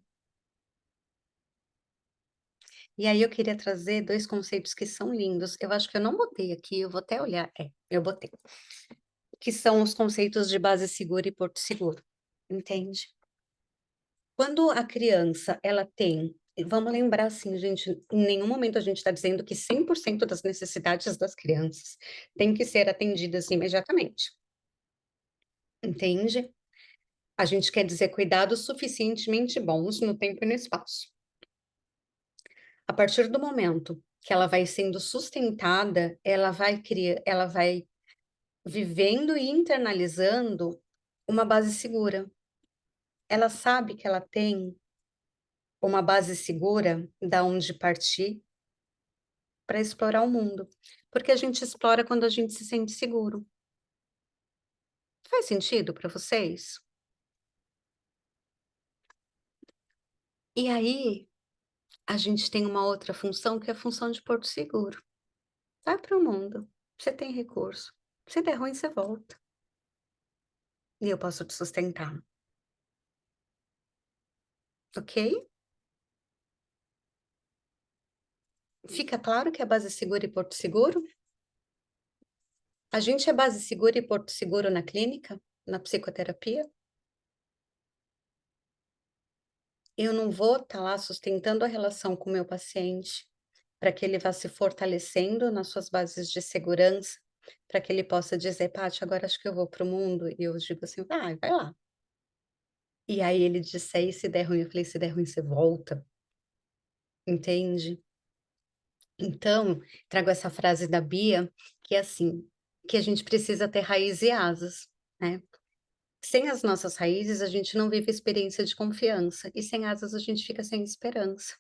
E aí eu queria trazer 2 conceitos que são lindos, eu acho que eu não botei aqui, eu vou até olhar, eu botei, que são os conceitos de base segura e porto seguro, entende? Quando a criança, ela tem e vamos lembrar assim, gente, em nenhum momento a gente está dizendo que 100% das necessidades das crianças têm que ser atendidas imediatamente, entende? A gente quer dizer cuidados suficientemente bons no tempo e no espaço. A partir do momento que ela vai sendo sustentada, ela vai vivendo e internalizando uma base segura. Ela sabe que ela tem uma base segura da onde partir para explorar o mundo, porque a gente explora quando a gente se sente seguro. Faz sentido para vocês? E aí, a gente tem uma outra função, que é a função de porto seguro. Vai para o mundo, você tem recurso, se der ruim, você volta. E eu posso te sustentar, ok? Fica claro que é base segura e porto seguro? A gente é base segura e porto seguro na clínica, na psicoterapia? Eu não vou estar lá sustentando a relação com o meu paciente, para que ele vá se fortalecendo nas suas bases de segurança, para que ele possa dizer: "Paty, agora acho que eu vou para o mundo", e eu digo assim: vai lá". E aí ele disser: "E se der ruim?", eu falei: "Se der ruim, você volta", entende? Então, trago essa frase da Bia, que é assim, que a gente precisa ter raiz e asas, né. Sem as nossas raízes, a gente não vive experiência de confiança, e sem asas a gente fica sem esperança,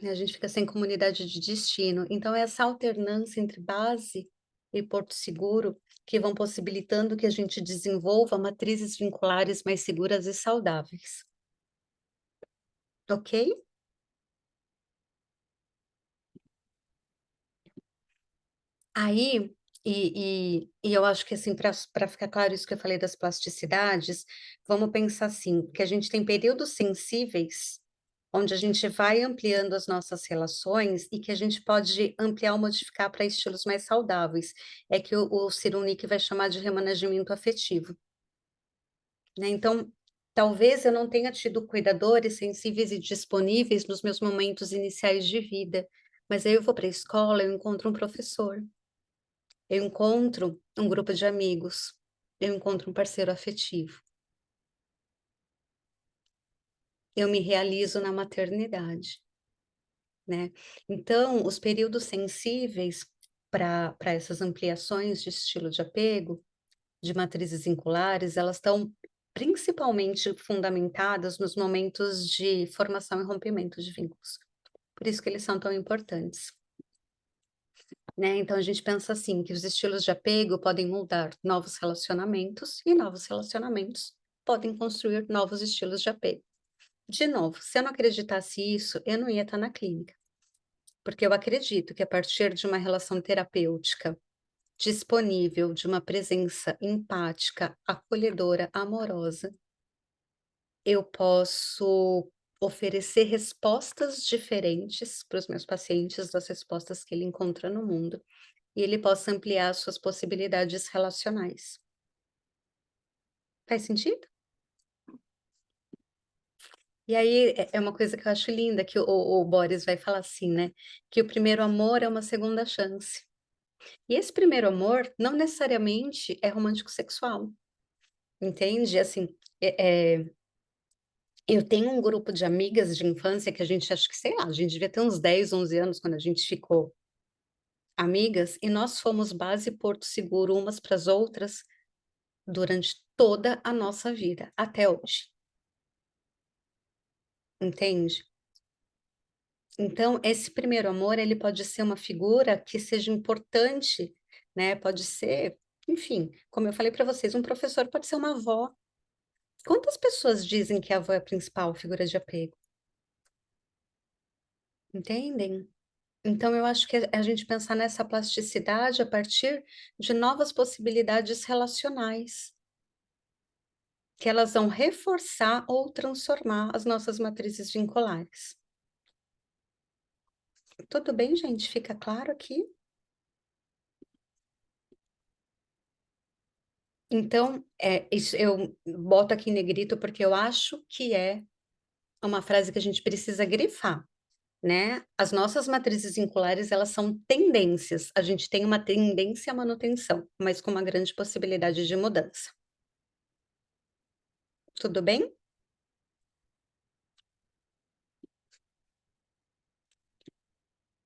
né, a gente fica sem comunidade de destino. Então é essa alternância entre base e porto seguro, que vão possibilitando que a gente desenvolva matrizes vinculares mais seguras e saudáveis, ok? Aí, e eu acho que assim, para ficar claro isso que eu falei das plasticidades, vamos pensar assim, que a gente tem períodos sensíveis, onde a gente vai ampliando as nossas relações e que a gente pode ampliar ou modificar para estilos mais saudáveis. É que o Cyrulnik vai chamar de remanejamento afetivo, né. Então, talvez eu não tenha tido cuidadores sensíveis e disponíveis nos meus momentos iniciais de vida, mas aí eu vou para a escola, eu encontro um professor. Eu encontro um grupo de amigos, eu encontro um parceiro afetivo, eu me realizo na maternidade, né. Então, os períodos sensíveis para essas ampliações de estilo de apego, de matrizes vinculares, elas estão principalmente fundamentadas nos momentos de formação e rompimento de vínculos. Por isso que eles são tão importantes. Né, então a gente pensa assim, que os estilos de apego podem moldar novos relacionamentos e novos relacionamentos podem construir novos estilos de apego. De novo, se eu não acreditasse isso, eu não ia estar na clínica, porque eu acredito que a partir de uma relação terapêutica disponível, de uma presença empática, acolhedora, amorosa, eu posso oferecer respostas diferentes para os meus pacientes das respostas que ele encontra no mundo. E ele possa ampliar suas possibilidades relacionais. Faz sentido? E aí é uma coisa que eu acho linda que o Boris vai falar assim, né, que o primeiro amor é uma segunda chance. E esse primeiro amor não necessariamente é romântico sexual, entende? Assim, eu tenho um grupo de amigas de infância que a gente acho que, sei lá, a gente devia ter uns 10, 11 anos quando a gente ficou amigas, e nós fomos base e porto seguro umas para as outras durante toda a nossa vida, até hoje. Entende? Então, esse primeiro amor, ele pode ser uma figura que seja importante, né, pode ser, enfim, como eu falei para vocês, um professor pode ser uma avó. Quantas pessoas dizem que a avó é a principal figura de apego? Entendem? Então, eu acho que a gente pensar nessa plasticidade a partir de novas possibilidades relacionais, que elas vão reforçar ou transformar as nossas matrizes vinculares. Tudo bem, gente? Fica claro aqui? Então, isso eu boto aqui em negrito, porque eu acho que é uma frase que a gente precisa grifar, né? As nossas matrizes vinculares, elas são tendências. A gente tem uma tendência à manutenção, mas com uma grande possibilidade de mudança. Tudo bem?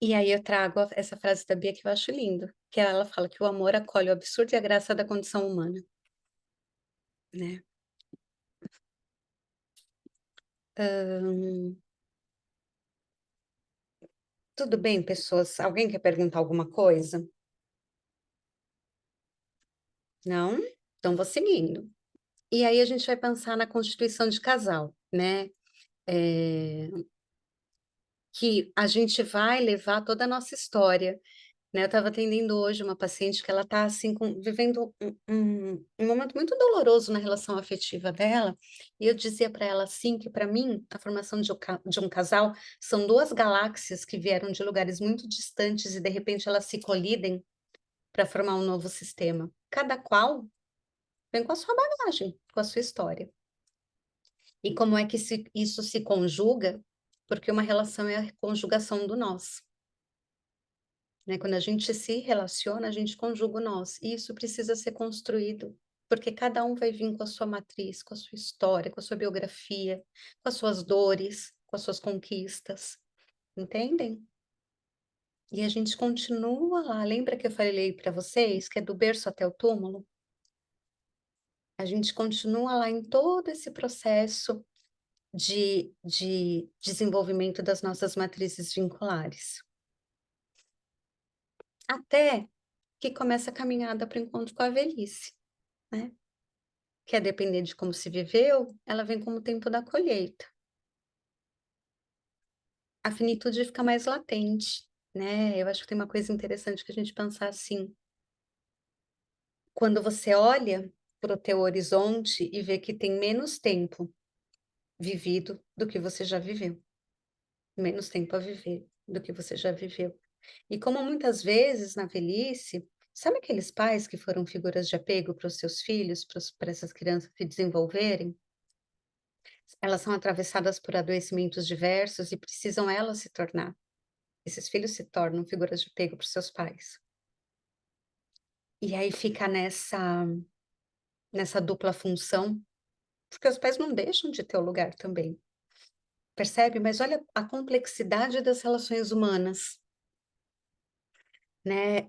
E aí eu trago essa frase da Bia que eu acho lindo, que ela fala que o amor acolhe o absurdo e a graça da condição humana, né? Hum, tudo bem, pessoas? Alguém quer perguntar alguma coisa? Não? Então vou seguindo. E aí a gente vai pensar na constituição de casal, né? Eh, que a gente vai levar toda a nossa história, né? Eu estava atendendo hoje uma paciente que ela está assim vivendo um momento muito doloroso na relação afetiva dela, e eu dizia para ela assim que para mim a formação de um casal são duas galáxias que vieram de lugares muito distantes e de repente elas se colidem para formar um novo sistema. Cada qual vem com a sua bagagem, com a sua história. E como é que isso se conjuga? Porque uma relação é a conjugação do nós, né? Quando a gente se relaciona, a gente conjuga o nós. E isso precisa ser construído, porque cada um vai vir com a sua matriz, com a sua história, com a sua biografia, com as suas dores, com as suas conquistas. Entendem? E a gente continua lá. Lembra que eu falei para vocês que é do berço até o túmulo? A gente continua lá em todo esse processo de desenvolvimento das nossas matrizes vinculares. Até que começa a caminhada para o encontro com a velhice, né? Que a depender de como se viveu, ela vem como o tempo da colheita. A finitude fica mais latente, né? Eu acho que tem uma coisa interessante que a gente pensar assim. Quando você olha para o teu horizonte e vê que tem menos tempo vivido do que você já viveu. Menos tempo a viver do que você já viveu. E como muitas vezes na velhice, sabe aqueles pais que foram figuras de apego para os seus filhos, para essas crianças se desenvolverem? Elas são atravessadas por adoecimentos diversos e precisam elas se tornar. Esses filhos se tornam figuras de apego para os seus pais. E aí fica nessa dupla função, porque os pais não deixam de ter o lugar também. Percebe? Mas olha a complexidade das relações humanas, né?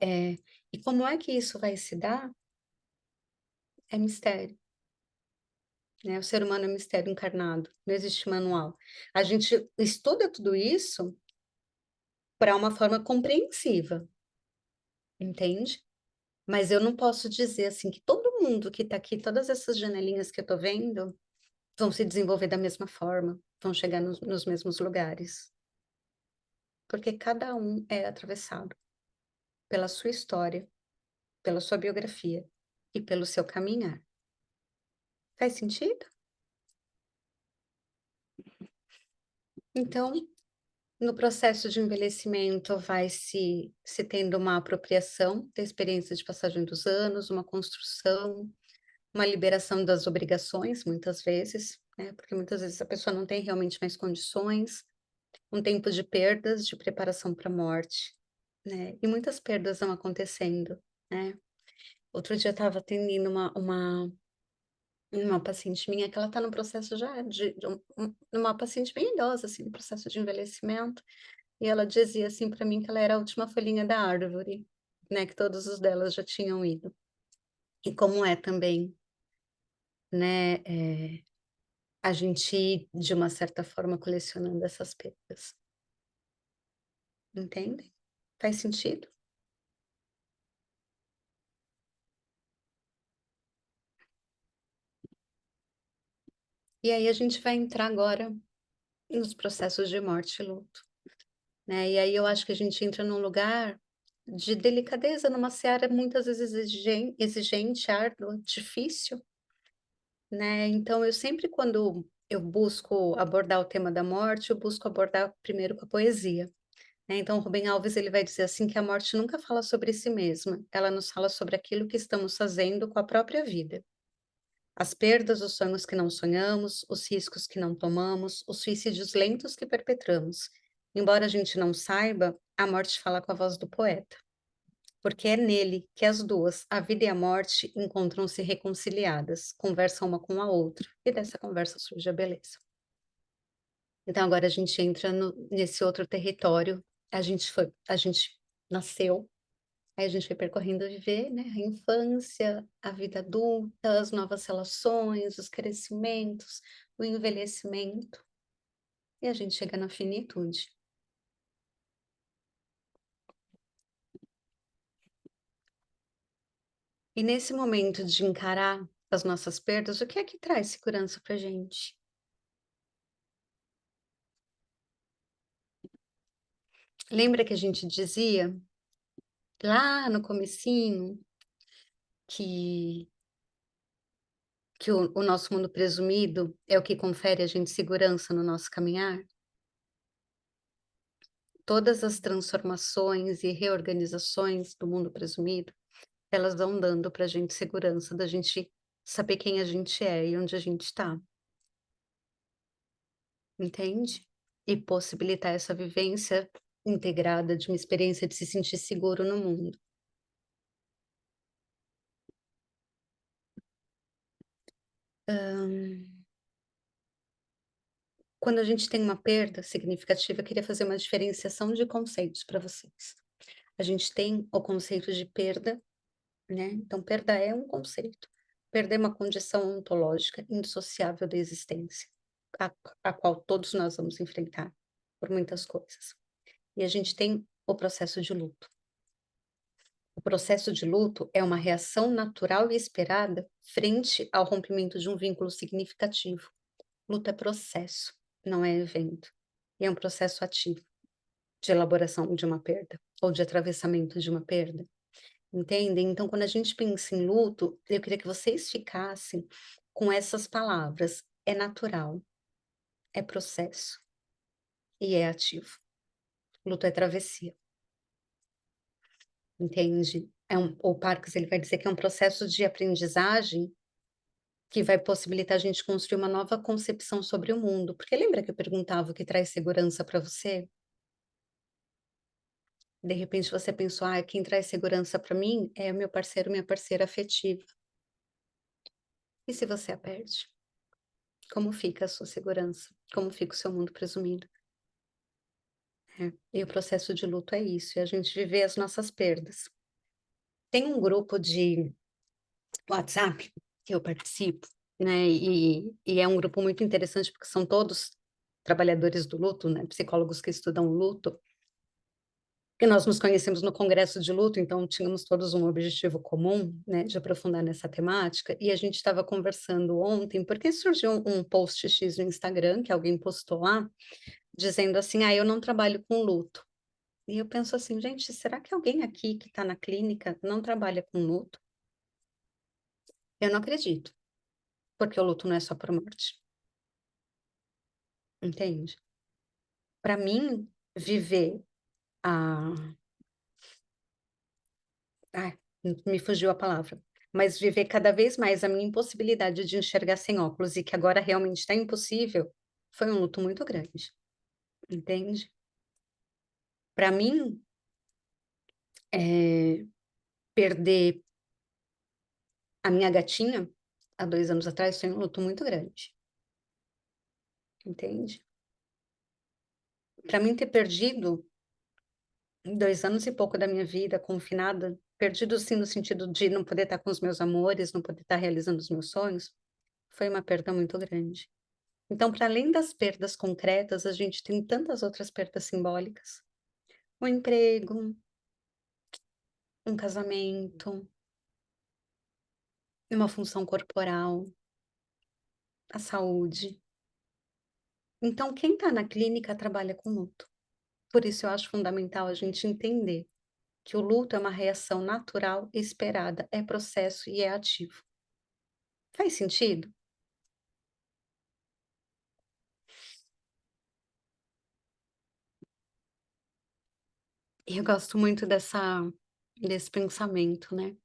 E como é que isso vai se dar? É mistério, né? O ser humano é mistério encarnado, não existe manual. A gente estuda tudo isso para uma forma compreensiva, entende? Mas eu não posso dizer assim que todo mundo que está aqui, todas essas janelinhas que eu estou vendo, vão se desenvolver da mesma forma, vão chegar nos mesmos lugares. Porque cada um é atravessado pela sua história, pela sua biografia e pelo seu caminhar. Faz sentido? Então, no processo de envelhecimento, vai se tendo uma apropriação da experiência de passagem dos anos, uma construção, uma liberação das obrigações, muitas vezes, né? Porque muitas vezes a pessoa não tem realmente mais condições, um tempo de perdas, de preparação para a morte, né? E muitas perdas vão acontecendo, né? Outro dia eu estava atendendo uma paciente minha que ela está no processo já uma paciente bem idosa, assim, no processo de envelhecimento, e ela dizia assim para mim que ela era a última folhinha da árvore, né? Que todos os delas já tinham ido. E como é também, né? A gente ir, de uma certa forma, colecionando essas perdas. Entende? Faz sentido? E aí a gente vai entrar agora nos processos de morte e luto, né? E aí eu acho que a gente entra num lugar de delicadeza, numa seara muitas vezes exigente, árdua, difícil, né? Então eu sempre, quando eu busco abordar o tema da morte, eu busco abordar primeiro com a poesia, né? Então, Rubem Alves ele vai dizer assim que a morte nunca fala sobre si mesma, ela nos fala sobre aquilo que estamos fazendo com a própria vida. As perdas, os sonhos que não sonhamos, os riscos que não tomamos, os suicídios lentos que perpetramos. Embora a gente não saiba, a morte fala com a voz do poeta, porque é nele que as duas, a vida e a morte, encontram-se reconciliadas, conversam uma com a outra, e dessa conversa surge a beleza. Então agora a gente entra nesse outro território, a gente nasceu, aí a gente foi percorrendo viver, né, a infância, a vida adulta, as novas relações, os crescimentos, o envelhecimento, e a gente chega na finitude. E nesse momento de encarar as nossas perdas, o que é que traz segurança pra gente? Lembra que a gente dizia lá no comecinho que o nosso mundo presumido é o que confere a gente segurança no nosso caminhar? Todas as transformações e reorganizações do mundo presumido, elas vão dando para a gente segurança da gente saber quem a gente é e onde a gente está, entende? E possibilitar essa vivência integrada de uma experiência de se sentir seguro no mundo. Quando a gente tem uma perda significativa, eu queria fazer uma diferenciação de conceitos para vocês. A gente tem o conceito de perda, né? Então, perda é um conceito. Perda é uma condição ontológica indissociável da existência, a, a qual todos nós vamos enfrentar por muitas coisas. E a gente tem o processo de luto. O processo de luto é uma reação natural e esperada frente ao rompimento de um vínculo significativo. Luto é processo, não é evento. E é um processo ativo de elaboração de uma perda ou de atravessamento de uma perda. Entendem? Então, quando a gente pensa em luto, eu queria que vocês ficassem com essas palavras: é natural, é processo e é ativo. Luto é travessia, entende? O Parks ele vai dizer que é um processo de aprendizagem que vai possibilitar a gente construir uma nova concepção sobre o mundo. Porque lembra que eu perguntava o que traz segurança para você? De repente você pensou: ah, quem traz segurança para mim é meu parceiro, minha parceira afetiva. E se você a perde? Como fica a sua segurança? Como fica o seu mundo presumido? É, e o processo de luto é isso, é a gente viver as nossas perdas. Tem um grupo de WhatsApp que eu participo, né? E é um grupo muito interessante porque são todos trabalhadores do luto, né? Psicólogos que estudam luto. Que nós nos conhecemos no congresso de luto, então tínhamos todos um objetivo comum, né, de aprofundar nessa temática, e a gente estava conversando ontem, porque surgiu um post X no Instagram, que alguém postou lá, dizendo assim: "Ah, eu não trabalho com luto". E eu penso assim: "Gente, será que alguém aqui que está na clínica não trabalha com luto?". Eu não acredito, porque o luto não é só por morte, entende? Para mim, viver a ai, me fugiu a palavra, mas viver cada vez mais a minha impossibilidade de enxergar sem óculos e que agora realmente está impossível, foi um luto muito grande, entende? Para mim, perder a minha gatinha, há 2 anos atrás, foi um luto muito grande, entende? Para mim ter perdido 2 anos e pouco da minha vida confinada, perdido sim no sentido de não poder estar com os meus amores, não poder estar realizando os meus sonhos, foi uma perda muito grande. Então, para além das perdas concretas, a gente tem tantas outras perdas simbólicas. Um emprego, um casamento, uma função corporal, a saúde. Então, quem está na clínica trabalha com luto. Por isso, eu acho fundamental a gente entender que o luto é uma reação natural, esperada, é processo e é ativo. Faz sentido? E eu gosto muito desse pensamento, né.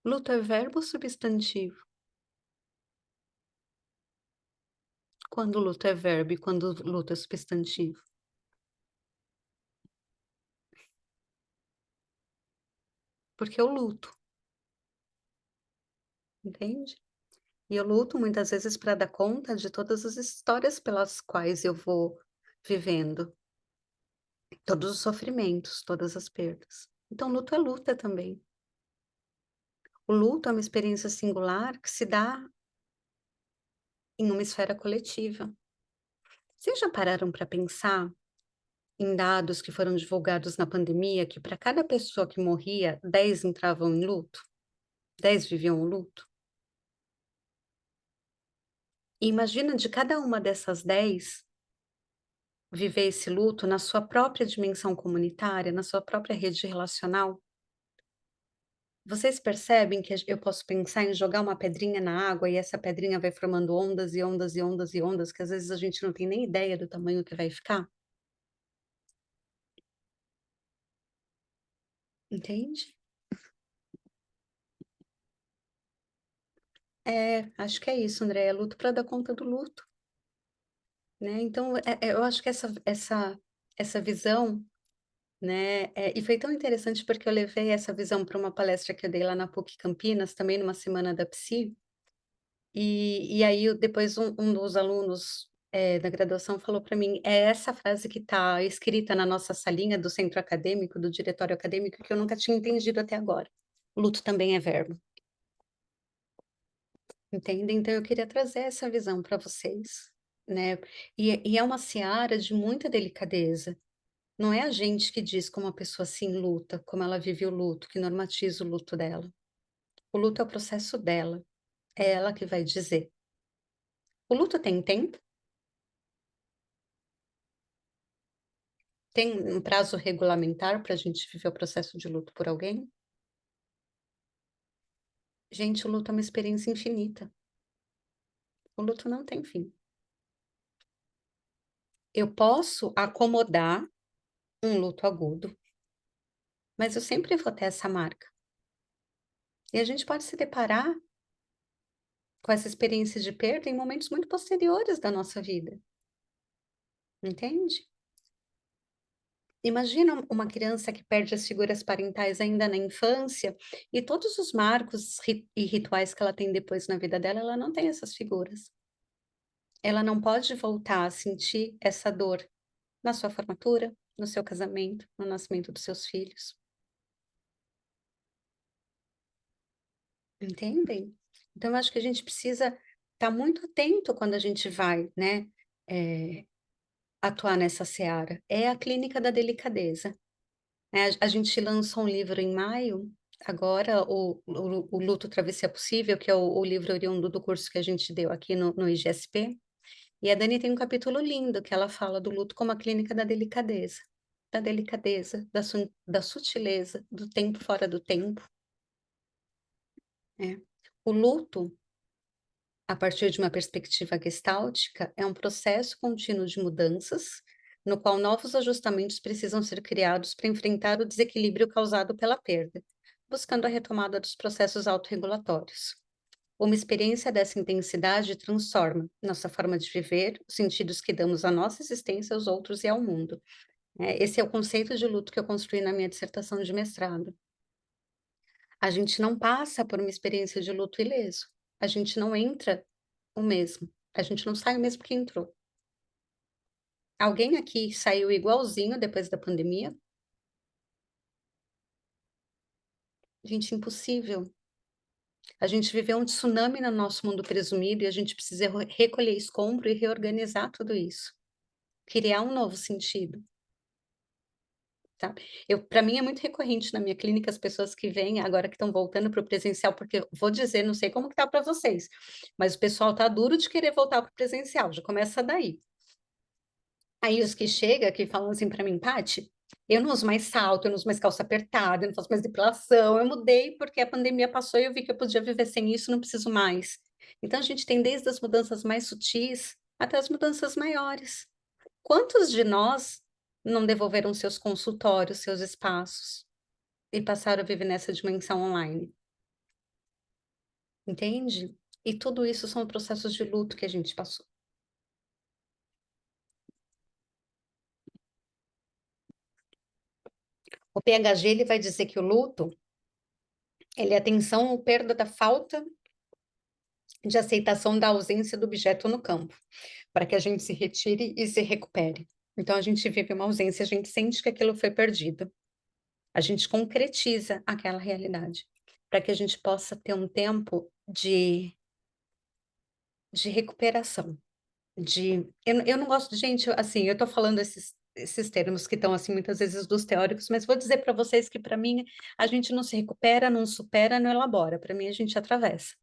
Luto é verbo ou substantivo? Quando luto é verbo e quando luto é substantivo? Porque eu luto, entende? E eu luto muitas vezes para dar conta de todas as histórias pelas quais eu vou vivendo, todos os sofrimentos, todas as perdas. Então luto é luta também. O luto é uma experiência singular que se dá em uma esfera coletiva. Vocês já pararam para pensar em dados que foram divulgados na pandemia, que para cada pessoa que morria, 10 entravam em luto? 10 viviam o luto? E imagina de cada uma dessas 10 viver esse luto na sua própria dimensão comunitária, na sua própria rede relacional. Vocês percebem que eu posso pensar em jogar uma pedrinha na água e essa pedrinha vai formando ondas e ondas e ondas e ondas, que às vezes a gente não tem nem ideia do tamanho que vai ficar? Entende? É, acho que é isso, André, é luto para dar conta do luto, né. Então, eu acho que essa visão, né, e foi tão interessante porque eu levei essa visão para uma palestra que eu dei lá na PUC Campinas, também numa semana da Psi, e aí depois um dos alunos, da graduação falou para mim: "É essa frase que está escrita na nossa salinha do centro acadêmico, do diretório acadêmico, que eu nunca tinha entendido até agora. Luto também é verbo", entende? Então eu queria trazer essa visão para vocês, né, e é uma seara de muita delicadeza. Não é a gente que diz como a pessoa se enluta, como ela vive o luto, que normatiza o luto dela. O luto é o processo dela, é ela que vai dizer. O luto tem tempo? Tem um prazo regulamentar para a gente viver o processo de luto por alguém? Gente, o luto é uma experiência infinita. O luto não tem fim. Eu posso acomodar um luto agudo, mas eu sempre vou ter essa marca. E a gente pode se deparar com essa experiência de perda em momentos muito posteriores da nossa vida, entende? Imagina uma criança que perde as figuras parentais ainda na infância e todos os marcos e rituais que ela tem depois na vida dela, ela não tem essas figuras. Ela não pode voltar a sentir essa dor na sua formatura, no seu casamento, no nascimento dos seus filhos, entendem? Então eu acho que a gente precisa estar muito atento quando a gente vai, né, eh, atuar nessa seara. É a clínica da delicadeza, né, a gente lançou um livro em maio, agora o Luto Travessia Possível, que é o livro oriundo do curso que a gente deu aqui no IGSP. E a Dani tem um capítulo lindo que ela fala do luto como a clínica da delicadeza, da sutileza, do tempo fora do tempo, né. O luto, a partir de uma perspectiva gestáltica, é um processo contínuo de mudanças, no qual novos ajustamentos precisam ser criados para enfrentar o desequilíbrio causado pela perda, buscando a retomada dos processos autorregulatórios. Uma experiência dessa intensidade transforma nossa forma de viver, os sentidos que damos à nossa existência, aos outros e ao mundo. Esse é o conceito de luto que eu construí na minha dissertação de mestrado. A gente não passa por uma experiência de luto ileso. A gente não entra o mesmo. A gente não sai o mesmo que entrou. Alguém aqui saiu igualzinho depois da pandemia? Gente, impossível. A gente viveu um tsunami no nosso mundo presumido e a gente precisa recolher escombro e reorganizar tudo isso. Criar um novo sentido. Sabe, para mim é muito recorrente na minha clínica as pessoas que vêm agora que estão voltando para o presencial, porque eu vou dizer, não sei como que tá para vocês, mas o pessoal tá duro de querer voltar para o presencial, já começa daí. Aí os que chega, que falam assim para mim: "Pati, eu não uso mais salto, eu não uso mais calça apertada, eu não faço mais depilação, eu mudei porque a pandemia passou e eu vi que eu podia viver sem isso, não preciso mais". Então a gente tem desde as mudanças mais sutis até as mudanças maiores. Quantos de nós não devolveram seus consultórios, seus espaços, e passaram a viver nessa dimensão online. Entende? E tudo isso são processos de luto que a gente passou. O PHG, ele vai dizer que o luto, ele é a tensão ou perda da falta de aceitação da ausência do objeto no campo, para que a gente se retire e se recupere. Então, a gente vive uma ausência, a gente sente que aquilo foi perdido. A gente concretiza aquela realidade, para que a gente possa ter um tempo de recuperação. Eu não gosto, gente, assim, eu tô falando esses termos que estão, assim, muitas vezes dos teóricos, mas vou dizer para vocês que, para mim, a gente não se recupera, não supera, não elabora. Para mim, a gente atravessa.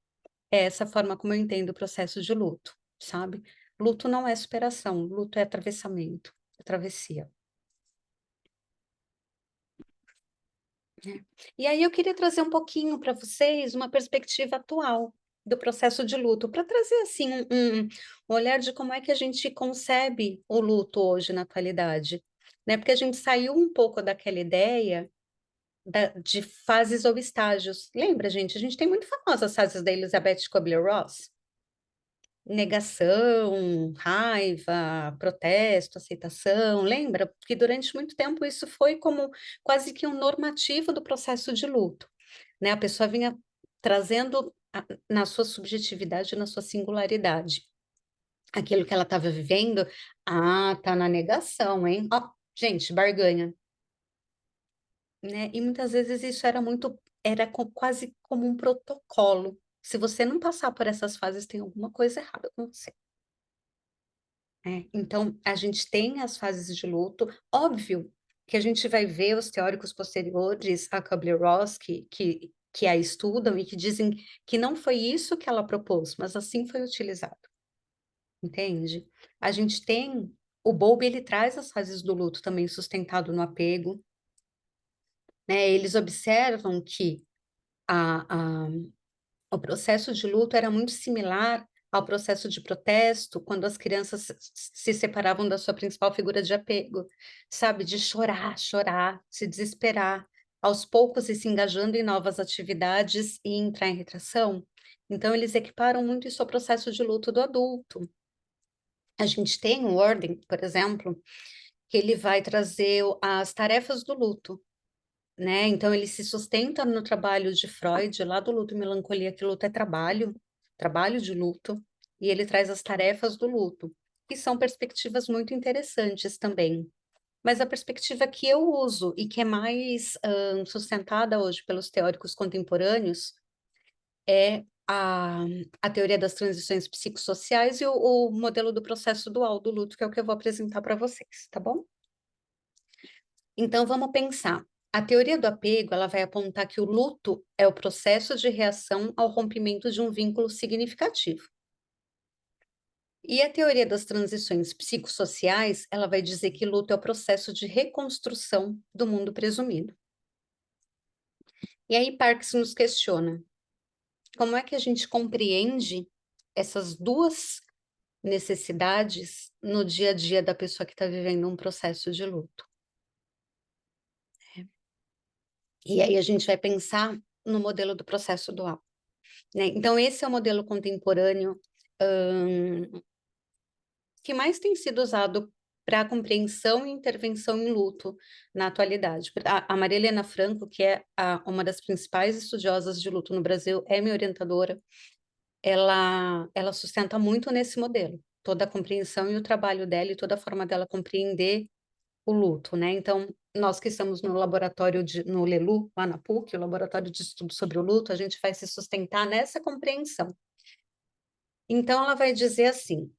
É essa forma como eu entendo o processo de luto, sabe? Luto não é superação, luto é atravessamento, é travessia. Né? E aí eu queria trazer um pouquinho para vocês uma perspectiva atual do processo de luto, para trazer assim um olhar de como é que a gente concebe o luto hoje na atualidade, né? Porque a gente saiu um pouco daquela ideia de fases ou estágios. Lembra, gente? A gente tem muito famosas fases da Elizabeth Kubler-Ross. Negação, raiva, protesto, aceitação, lembra? Que durante muito tempo isso foi como quase que um normativo do processo de luto, né? A pessoa vinha trazendo na sua subjetividade, na sua singularidade, aquilo que ela estava vivendo. Ah, tá na negação, hein? Ó, gente, barganha, né? E muitas vezes isso era quase como um protocolo. Se você não passar por essas fases, tem alguma coisa errada com você. Então, a gente tem as fases de luto, óbvio que a gente vai ver os teóricos posteriores a Kubler-Ross que a estudam e que dizem que não foi isso que ela propôs, mas assim foi utilizado, entende? A gente tem, o Bowlby, ele traz as fases do luto também sustentado no apego, né? Eles observam que a o processo de luto era muito similar ao processo de protesto, quando as crianças se separavam da sua principal figura de apego, sabe? De chorar, chorar, se desesperar, aos poucos ir se engajando em novas atividades e entrar em retração. Então, eles equiparam muito isso ao processo de luto do adulto. A gente tem o Worden, por exemplo, que ele vai trazer as tarefas do luto, né? Então, ele se sustenta no trabalho de Freud, lá do luto e melancolia, que luto é trabalho, trabalho de luto, e ele traz as tarefas do luto, que são perspectivas muito interessantes também. Mas a perspectiva que eu uso e que é mais sustentada hoje pelos teóricos contemporâneos é a teoria das transições psicossociais e o modelo do processo dual do luto, que é o que eu vou apresentar para vocês, tá bom? Então, vamos pensar. A teoria do apego, ela vai apontar que o luto é o processo de reação ao rompimento de um vínculo significativo. E a teoria das transições psicossociais, ela vai dizer que luto é o processo de reconstrução do mundo presumido. E aí Parks nos questiona, como é que a gente compreende essas duas necessidades no dia a dia da pessoa que está vivendo um processo de luto? E aí a gente vai pensar no modelo do processo dual, né? Então, esse é o modelo contemporâneo que mais tem sido usado para compreensão e intervenção em luto na atualidade. A Maria Helena Franco, que é uma das principais estudiosas de luto no Brasil, é minha orientadora, ela sustenta muito nesse modelo, toda a compreensão e o trabalho dela e toda a forma dela compreender o luto, né? Então, nós que estamos no laboratório no LELU, lá na PUC, o Laboratório de Estudo sobre o Luto, a gente vai se sustentar nessa compreensão. Então, ela vai dizer assim,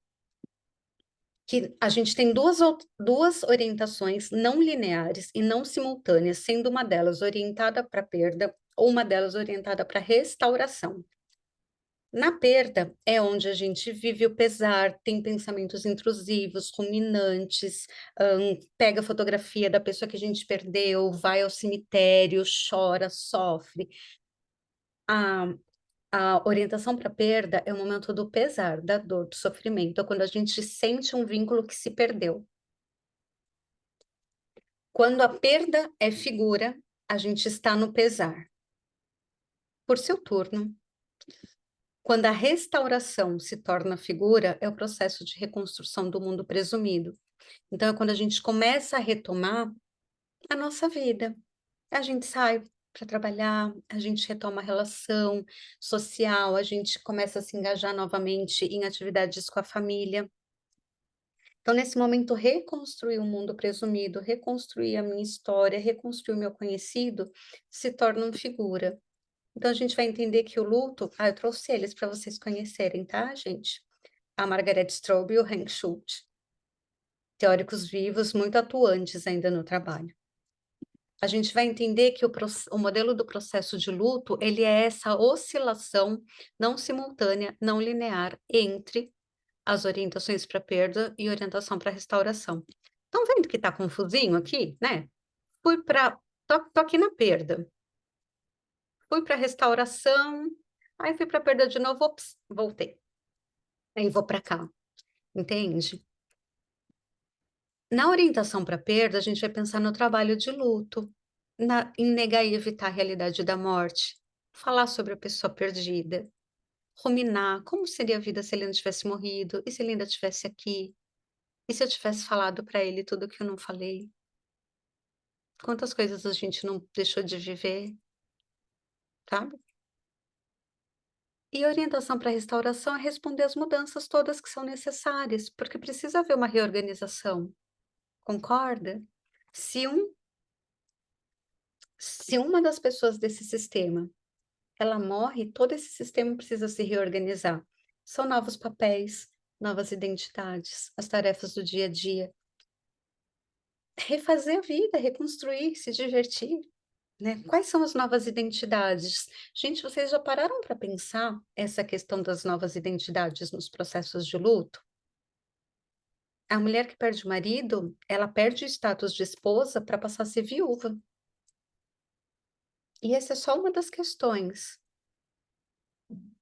que a gente tem duas orientações não lineares e não simultâneas, sendo uma delas orientada para perda ou uma delas orientada para restauração. Na perda é onde a gente vive o pesar, tem pensamentos intrusivos, ruminantes, pega a fotografia da pessoa que a gente perdeu, vai ao cemitério, chora, sofre. A, a orientação para perda é o momento do pesar, da dor, do sofrimento, é quando a gente sente um vínculo que se perdeu. Quando a perda é figura, a gente está no pesar. Por seu turno. Quando a restauração se torna figura, é o processo de reconstrução do mundo presumido. Então, é quando a gente começa a retomar a nossa vida. A gente sai para trabalhar, a gente retoma a relação social, a gente começa a se engajar novamente em atividades com a família. Então, nesse momento, reconstruir o mundo presumido, reconstruir a minha história, reconstruir o meu conhecido, se torna uma figura. Então, a gente vai entender que o luto... eu trouxe eles para vocês conhecerem, tá, gente? A Margaret Straub e o Hank Schultz. Teóricos vivos, muito atuantes ainda no trabalho. A gente vai entender que o modelo do processo de luto, ele é essa oscilação não simultânea, não linear, entre as orientações para perda e orientação para restauração. Estão vendo que está confusinho aqui, né? Tô aqui na perda. Fui para restauração, aí fui para perda de novo, ops, voltei. Aí vou para cá, entende? Na orientação para perda, a gente vai pensar no trabalho de luto, em negar e evitar a realidade da morte, falar sobre a pessoa perdida, ruminar como seria a vida se ele não tivesse morrido, e se ele ainda estivesse aqui, e se eu tivesse falado para ele tudo o que eu não falei. Quantas coisas a gente não deixou de viver, sabe? E a orientação para restauração é responder às mudanças todas que são necessárias, porque precisa haver uma reorganização, concorda? Se um Se uma das pessoas desse sistema, ela morre, todo esse sistema precisa se reorganizar. São novos papéis, novas identidades, as tarefas do dia a dia. Refazer a vida, reconstruir, se divertir, né? Quais são as novas identidades? Gente, vocês já pararam para pensar essa questão das novas identidades nos processos de luto? A mulher que perde o marido, ela perde o status de esposa para passar a ser viúva. E essa é só uma das questões.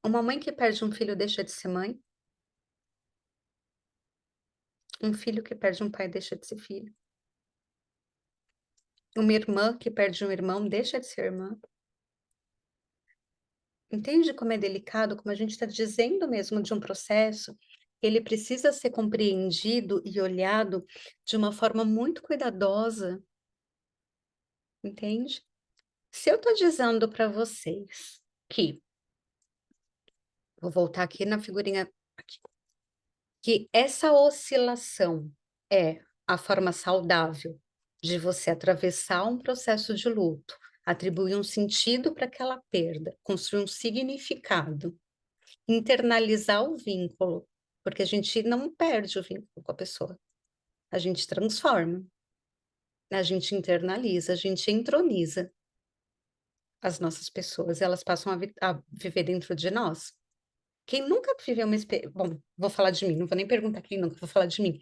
Uma mãe que perde um filho deixa de ser mãe. Um filho que perde um pai deixa de ser filho. Uma irmã que perde um irmão deixa de ser irmã. Entende como é delicado, como a gente está dizendo mesmo de um processo? Ele precisa ser compreendido e olhado de uma forma muito cuidadosa, entende? Se eu estou dizendo para vocês que, vou voltar aqui na figurinha, aqui, que essa oscilação é a forma saudável de você atravessar um processo de luto, atribuir um sentido para aquela perda, construir um significado, internalizar o vínculo, porque a gente não perde o vínculo com a pessoa, a gente transforma, a gente internaliza, a gente entroniza as nossas pessoas, elas passam a viver dentro de nós. Quem nunca viveu uma experiência... Bom, vou falar de mim, não vou nem perguntar quem nunca, vou falar de mim.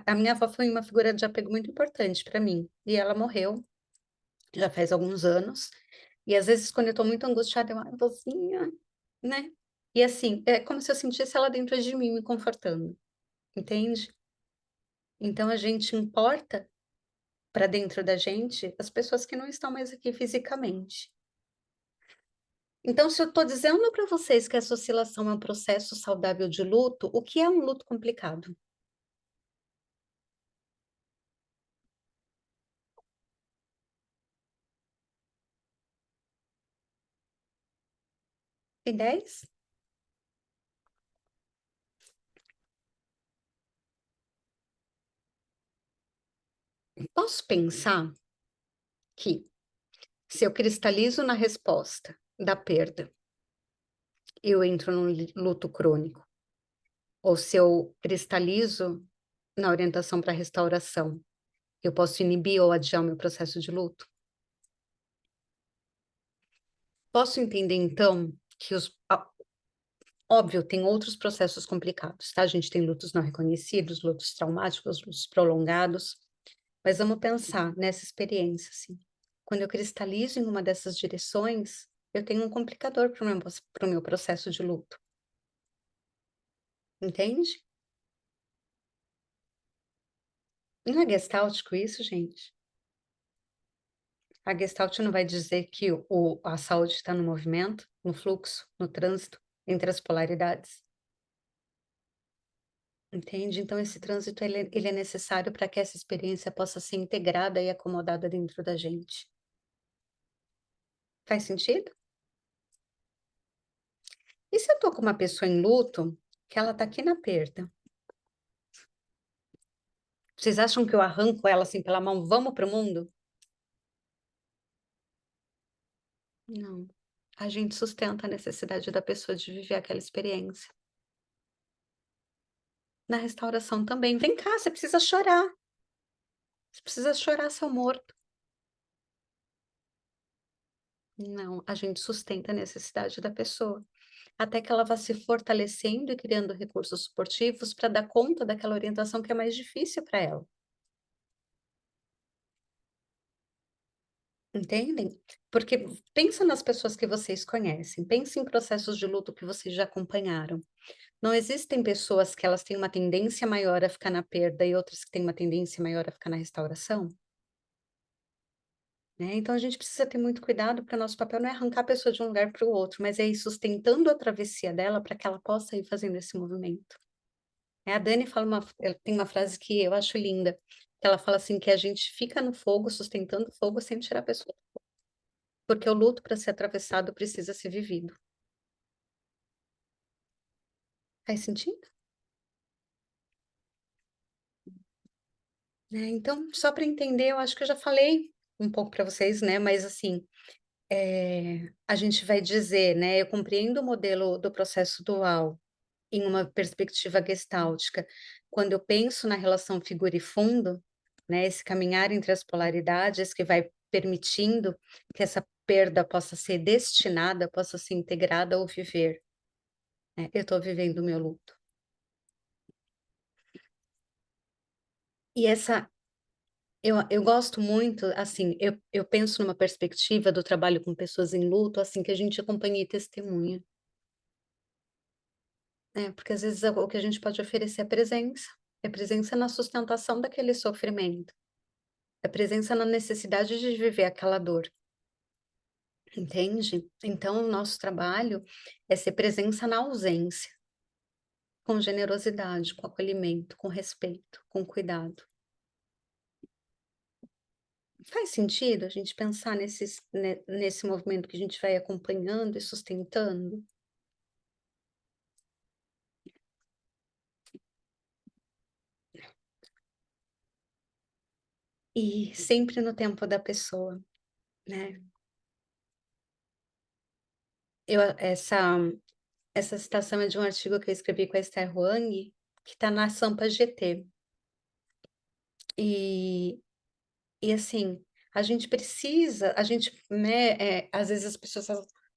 A minha avó foi uma figura de apego muito importante para mim. E ela morreu, já faz alguns anos. E às vezes, quando eu estou muito angustiada, eu, ai, vozinha, né? E assim, é como se eu sentisse ela dentro de mim, me confortando. Entende? Então, a gente importa para dentro da gente as pessoas que não estão mais aqui fisicamente. Então, se eu estou dizendo para vocês que essa oscilação é um processo saudável de luto, o que é um luto complicado? Ideias? Posso pensar que, se eu cristalizo na resposta da perda, eu entro num luto crônico. Ou se eu cristalizo na orientação para restauração, eu posso inibir ou adiar o meu processo de luto? Posso entender, então, que óbvio, tem outros processos complicados, tá? A gente tem lutos não reconhecidos, lutos traumáticos, lutos prolongados, mas vamos pensar nessa experiência, assim. Quando eu cristalizo em uma dessas direções, eu tenho um complicador para o meu processo de luto. Entende? Não é gestáltico isso, gente? A Gestalt não vai dizer que a saúde está no movimento, no fluxo, no trânsito entre as polaridades. Entende? Então esse trânsito ele é necessário para que essa experiência possa ser integrada e acomodada dentro da gente. Faz sentido? E se eu tô com uma pessoa em luto, que ela tá aqui na perda? Vocês acham que eu arranco ela assim pela mão, vamos pro mundo? Não. A gente sustenta a necessidade da pessoa de viver aquela experiência. Na restauração também. Vem cá, você precisa chorar. Você precisa chorar, seu morto. Não, a gente sustenta a necessidade da pessoa, até que ela vá se fortalecendo e criando recursos suportivos para dar conta daquela orientação que é mais difícil para ela. Entendem? Porque pensa nas pessoas que vocês conhecem, pense em processos de luto que vocês já acompanharam. Não existem pessoas que elas têm uma tendência maior a ficar na perda e outras que têm uma tendência maior a ficar na restauração? Né? Então a gente precisa ter muito cuidado, porque o nosso papel não é arrancar a pessoa de um lugar para o outro, mas é ir sustentando a travessia dela para que ela possa ir fazendo esse movimento. A Dani ela tem uma frase que eu acho linda, que ela fala assim, que a gente fica no fogo, sustentando o fogo sem tirar a pessoa, porque o luto para ser atravessado precisa ser vivido. Faz sentido? Né? Então, só para entender, eu acho que eu já falei um pouco para vocês, né? Mas assim, a gente vai dizer, né? Eu compreendo o modelo do processo dual em uma perspectiva gestáltica. Quando eu penso na relação figura e fundo, né? Esse caminhar entre as polaridades que vai permitindo que essa perda possa ser destinada, possa ser integrada ao viver. Né? Eu estou vivendo o meu luto. E eu gosto muito, assim, eu penso numa perspectiva do trabalho com pessoas em luto, assim, que a gente acompanha e testemunha. Né? Porque às vezes o que a gente pode oferecer é presença na sustentação daquele sofrimento, é presença na necessidade de viver aquela dor, entende? Então, o nosso trabalho é ser presença na ausência, com generosidade, com acolhimento, com respeito, com cuidado. Faz sentido a gente pensar nesse movimento que a gente vai acompanhando e sustentando? E sempre no tempo da pessoa, né? Eu, essa citação é de um artigo que eu escrevi com a Esther Huang, que está na Sampa GT. E, e assim, a gente precisa, a gente, né, às vezes as pessoas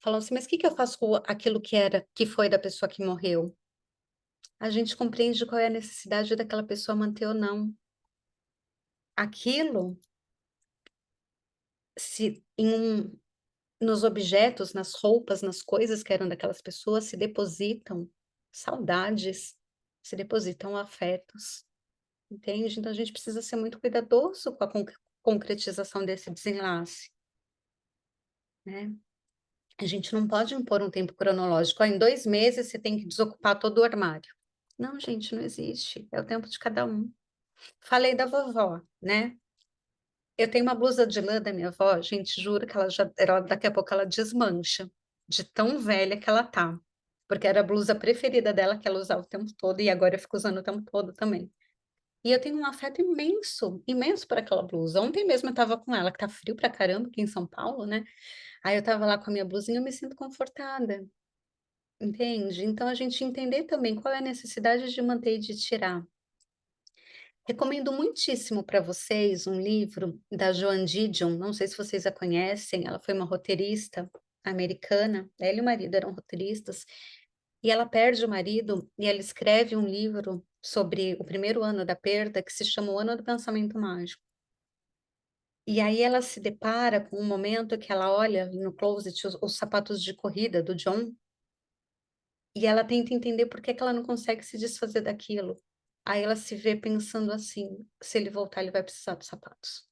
falam assim, mas o que que eu faço com aquilo que foi da pessoa que morreu? A gente compreende qual é a necessidade daquela pessoa manter ou não. Aquilo, se nos objetos, nas roupas, nas coisas que eram daquelas pessoas, se depositam saudades, se depositam afetos, entende? Então a gente precisa ser muito cuidadoso com a concretização desse desenlace, né? A gente não pode impor um tempo cronológico. Ó, em 2 meses você tem que desocupar todo o armário. Não, gente, não existe. É o tempo de cada um. Falei da vovó, né? Eu tenho uma blusa de lã da minha avó, gente, juro que daqui a pouco ela desmancha, de tão velha que ela tá. Porque era a blusa preferida dela, que ela usava o tempo todo, e agora eu fico usando o tempo todo também. E eu tenho um afeto imenso, imenso por aquela blusa. Ontem mesmo eu tava com ela, que tá frio pra caramba aqui em São Paulo, né? Aí eu tava lá com a minha blusinha, eu me sinto confortada, entende? Então a gente entender também qual é a necessidade de manter e de tirar. Recomendo muitíssimo para vocês um livro da Joan Didion, não sei se vocês a conhecem, ela foi uma roteirista americana, ela e o marido eram roteiristas, e ela perde o marido e ela escreve um livro sobre o primeiro ano da perda, que se chama O Ano do Pensamento Mágico. E aí ela se depara com um momento que ela olha no closet os sapatos de corrida do John, e ela tenta entender por que que ela não consegue se desfazer daquilo. Aí ela se vê pensando assim: se ele voltar, ele vai precisar dos sapatos.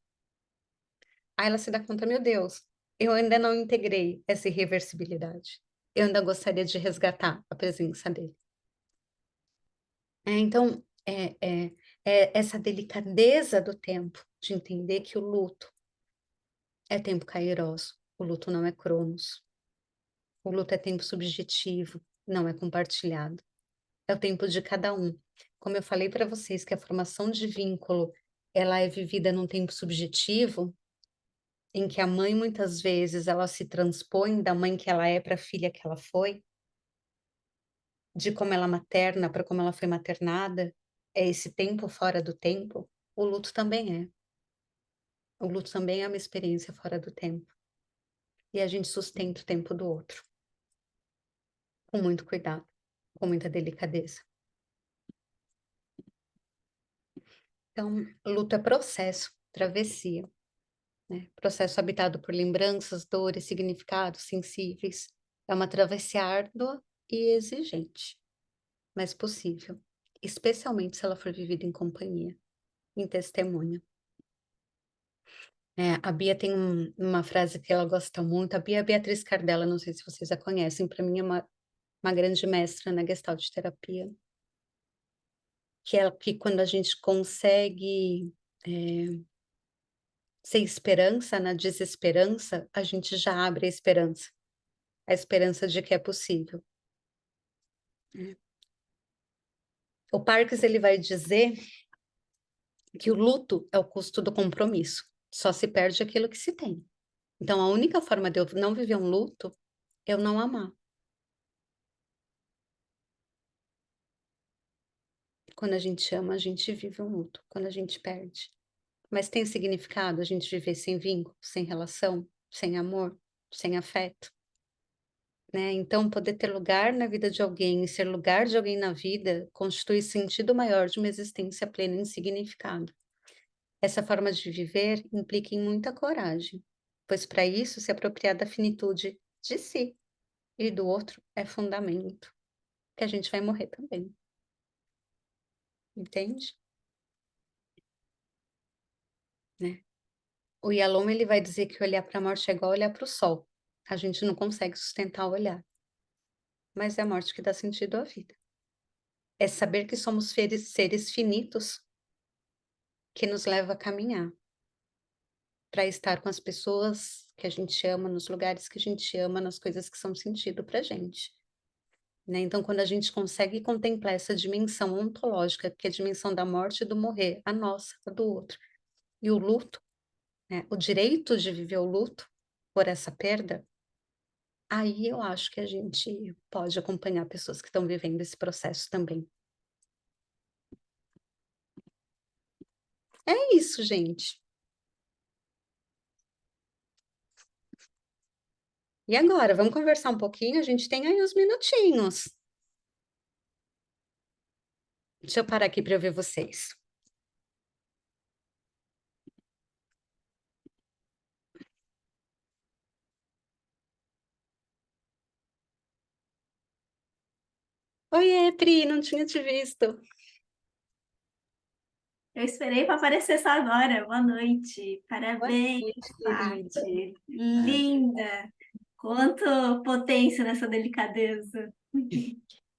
Aí ela se dá conta, meu Deus, eu ainda não integrei essa irreversibilidade. Eu ainda gostaria de resgatar a presença dele. Então, é essa delicadeza do tempo, de entender que o luto é tempo kairos, o luto não é cronos, o luto é tempo subjetivo, não é compartilhado. É o tempo de cada um. Como eu falei para vocês que a formação de vínculo, ela é vivida num tempo subjetivo, em que a mãe muitas vezes ela se transpõe da mãe que ela é para a filha que ela foi, de como ela materna para como ela foi maternada, é esse tempo fora do tempo, o luto também é. O luto também é uma experiência fora do tempo. E a gente sustenta o tempo do outro, com muito cuidado, com muita delicadeza. Então, luto é processo, travessia, né? Processo habitado por lembranças, dores, significados sensíveis. É uma travessia árdua e exigente, mas possível, especialmente se ela for vivida em companhia, em testemunha. A Bia tem uma frase que ela gosta muito, a Bia é a Beatriz Cardella, não sei se vocês a conhecem, para mim é uma grande mestra na Gestalt terapia, que é que quando a gente consegue ser esperança na desesperança, a gente já abre a esperança de que é possível. O Parks ele vai dizer que o luto é o custo do compromisso, só se perde aquilo que se tem. Então, a única forma de eu não viver um luto é eu não amar. Quando a gente ama, a gente vive um luto. Quando a gente perde. Mas tem significado a gente viver sem vínculo, sem relação, sem amor, sem afeto, né? Então, poder ter lugar na vida de alguém e ser lugar de alguém na vida constitui sentido maior de uma existência plena em significado. Essa forma de viver implica em muita coragem, pois para isso se apropriar da finitude de si e do outro é fundamento, que a gente vai morrer também. Entende? Né? O Yalom, ele vai dizer que olhar para a morte é igual olhar para o sol. A gente não consegue sustentar o olhar. Mas é a morte que dá sentido à vida. É saber que somos seres finitos que nos leva a caminhar para estar com as pessoas que a gente ama, nos lugares que a gente ama, nas coisas que são sentido para a gente. Né? Então, quando a gente consegue contemplar essa dimensão ontológica, que é a dimensão da morte e do morrer, a nossa, a do outro, e o luto, né? O direito de viver o luto por essa perda, aí eu acho que a gente pode acompanhar pessoas que estão vivendo esse processo também. É isso, gente. E agora, vamos conversar um pouquinho? A gente tem aí uns minutinhos. Deixa eu parar aqui para eu ver vocês. Oiê, Pri, não tinha te visto. Eu esperei para aparecer só agora. Boa noite. Boa Parabéns, noite, querida. Paty. Linda. Quanto potência nessa delicadeza.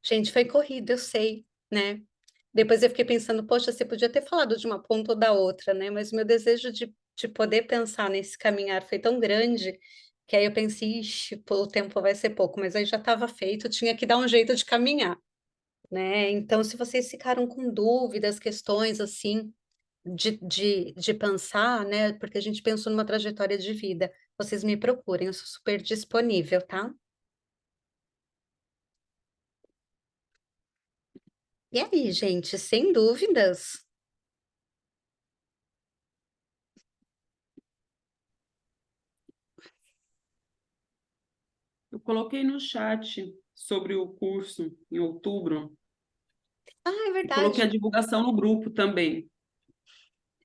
Gente, foi corrido, eu sei, né? Depois eu fiquei pensando, poxa, você podia ter falado de uma ponta ou da outra, né? Mas o meu desejo de poder pensar nesse caminhar foi tão grande que aí eu pensei, ixi, pô, o tempo vai ser pouco, mas aí já estava feito, tinha que dar um jeito de caminhar, né? Então, se vocês ficaram com dúvidas, questões assim, de pensar, né? Porque a gente pensou numa trajetória de vida, vocês me procurem, eu sou super disponível, tá? E aí, gente, sem dúvidas. Eu coloquei no chat sobre o curso em outubro Ah, é e coloquei a verdade. divulgação no grupo também.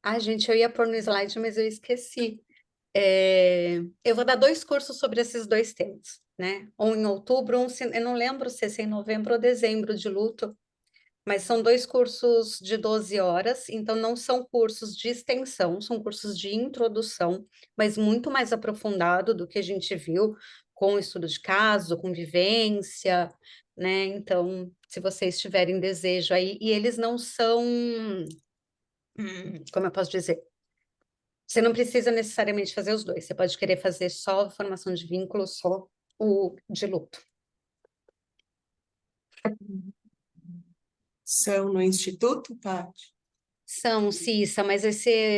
Ah, gente, eu ia pôr no slide, mas eu esqueci. Eu vou dar 2 cursos sobre esses 2 temas, né? Um em outubro, eu não lembro se é em novembro ou dezembro de luto, mas são 2 cursos de 12 horas, então não são cursos de extensão, são cursos de introdução, mas muito mais aprofundado do que a gente viu com estudo de caso, com vivência, né? Então, se vocês tiverem desejo aí, e eles não são, como eu posso dizer? Você não precisa necessariamente fazer os dois, você pode querer fazer só formação de vínculo, só o de luto. São no Instituto, Paty? São, Cissa, mas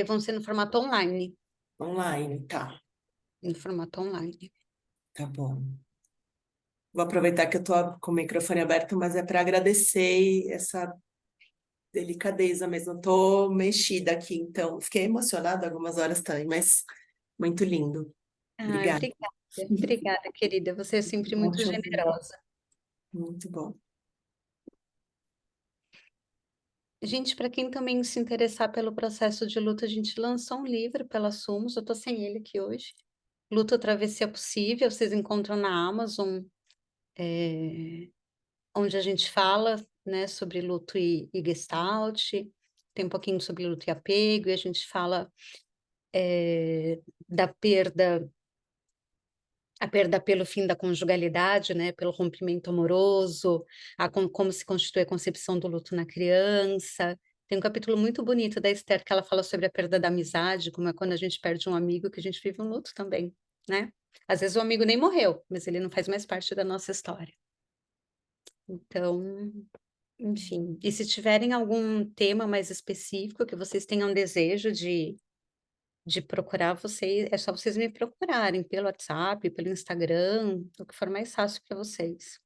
vão ser no formato online. Online, tá. No formato online. Tá bom. Vou aproveitar que eu tô com o microfone aberto, mas é para agradecer essa delicadeza mesmo. Eu tô mexida aqui, então fiquei emocionada algumas horas também, mas muito lindo. Ah, Obrigada. obrigada. Obrigada, querida. Você é sempre Bom muito te ouvir. generosa. Muito bom. Gente, para quem também se interessar pelo processo de luto, a gente lançou um livro pela Sumos. Eu tô sem ele aqui hoje. Luto Travessia Possível. Vocês encontram na Amazon, onde a gente fala, né, sobre luto e Gestalt. Tem um pouquinho sobre luto e apego, e a gente fala da perda, a perda pelo fim da conjugalidade, né, pelo rompimento amoroso, como se constitui a concepção do luto na criança. Tem um capítulo muito bonito da Esther que ela fala sobre a perda da amizade, como é quando a gente perde um amigo, que a gente vive um luto também, né? Às vezes o amigo nem morreu, mas ele não faz mais parte da nossa história. Então, enfim. E se tiverem algum tema mais específico que vocês tenham desejo de procurar vocês, é só vocês me procurarem pelo WhatsApp, pelo Instagram, o que for mais fácil para vocês.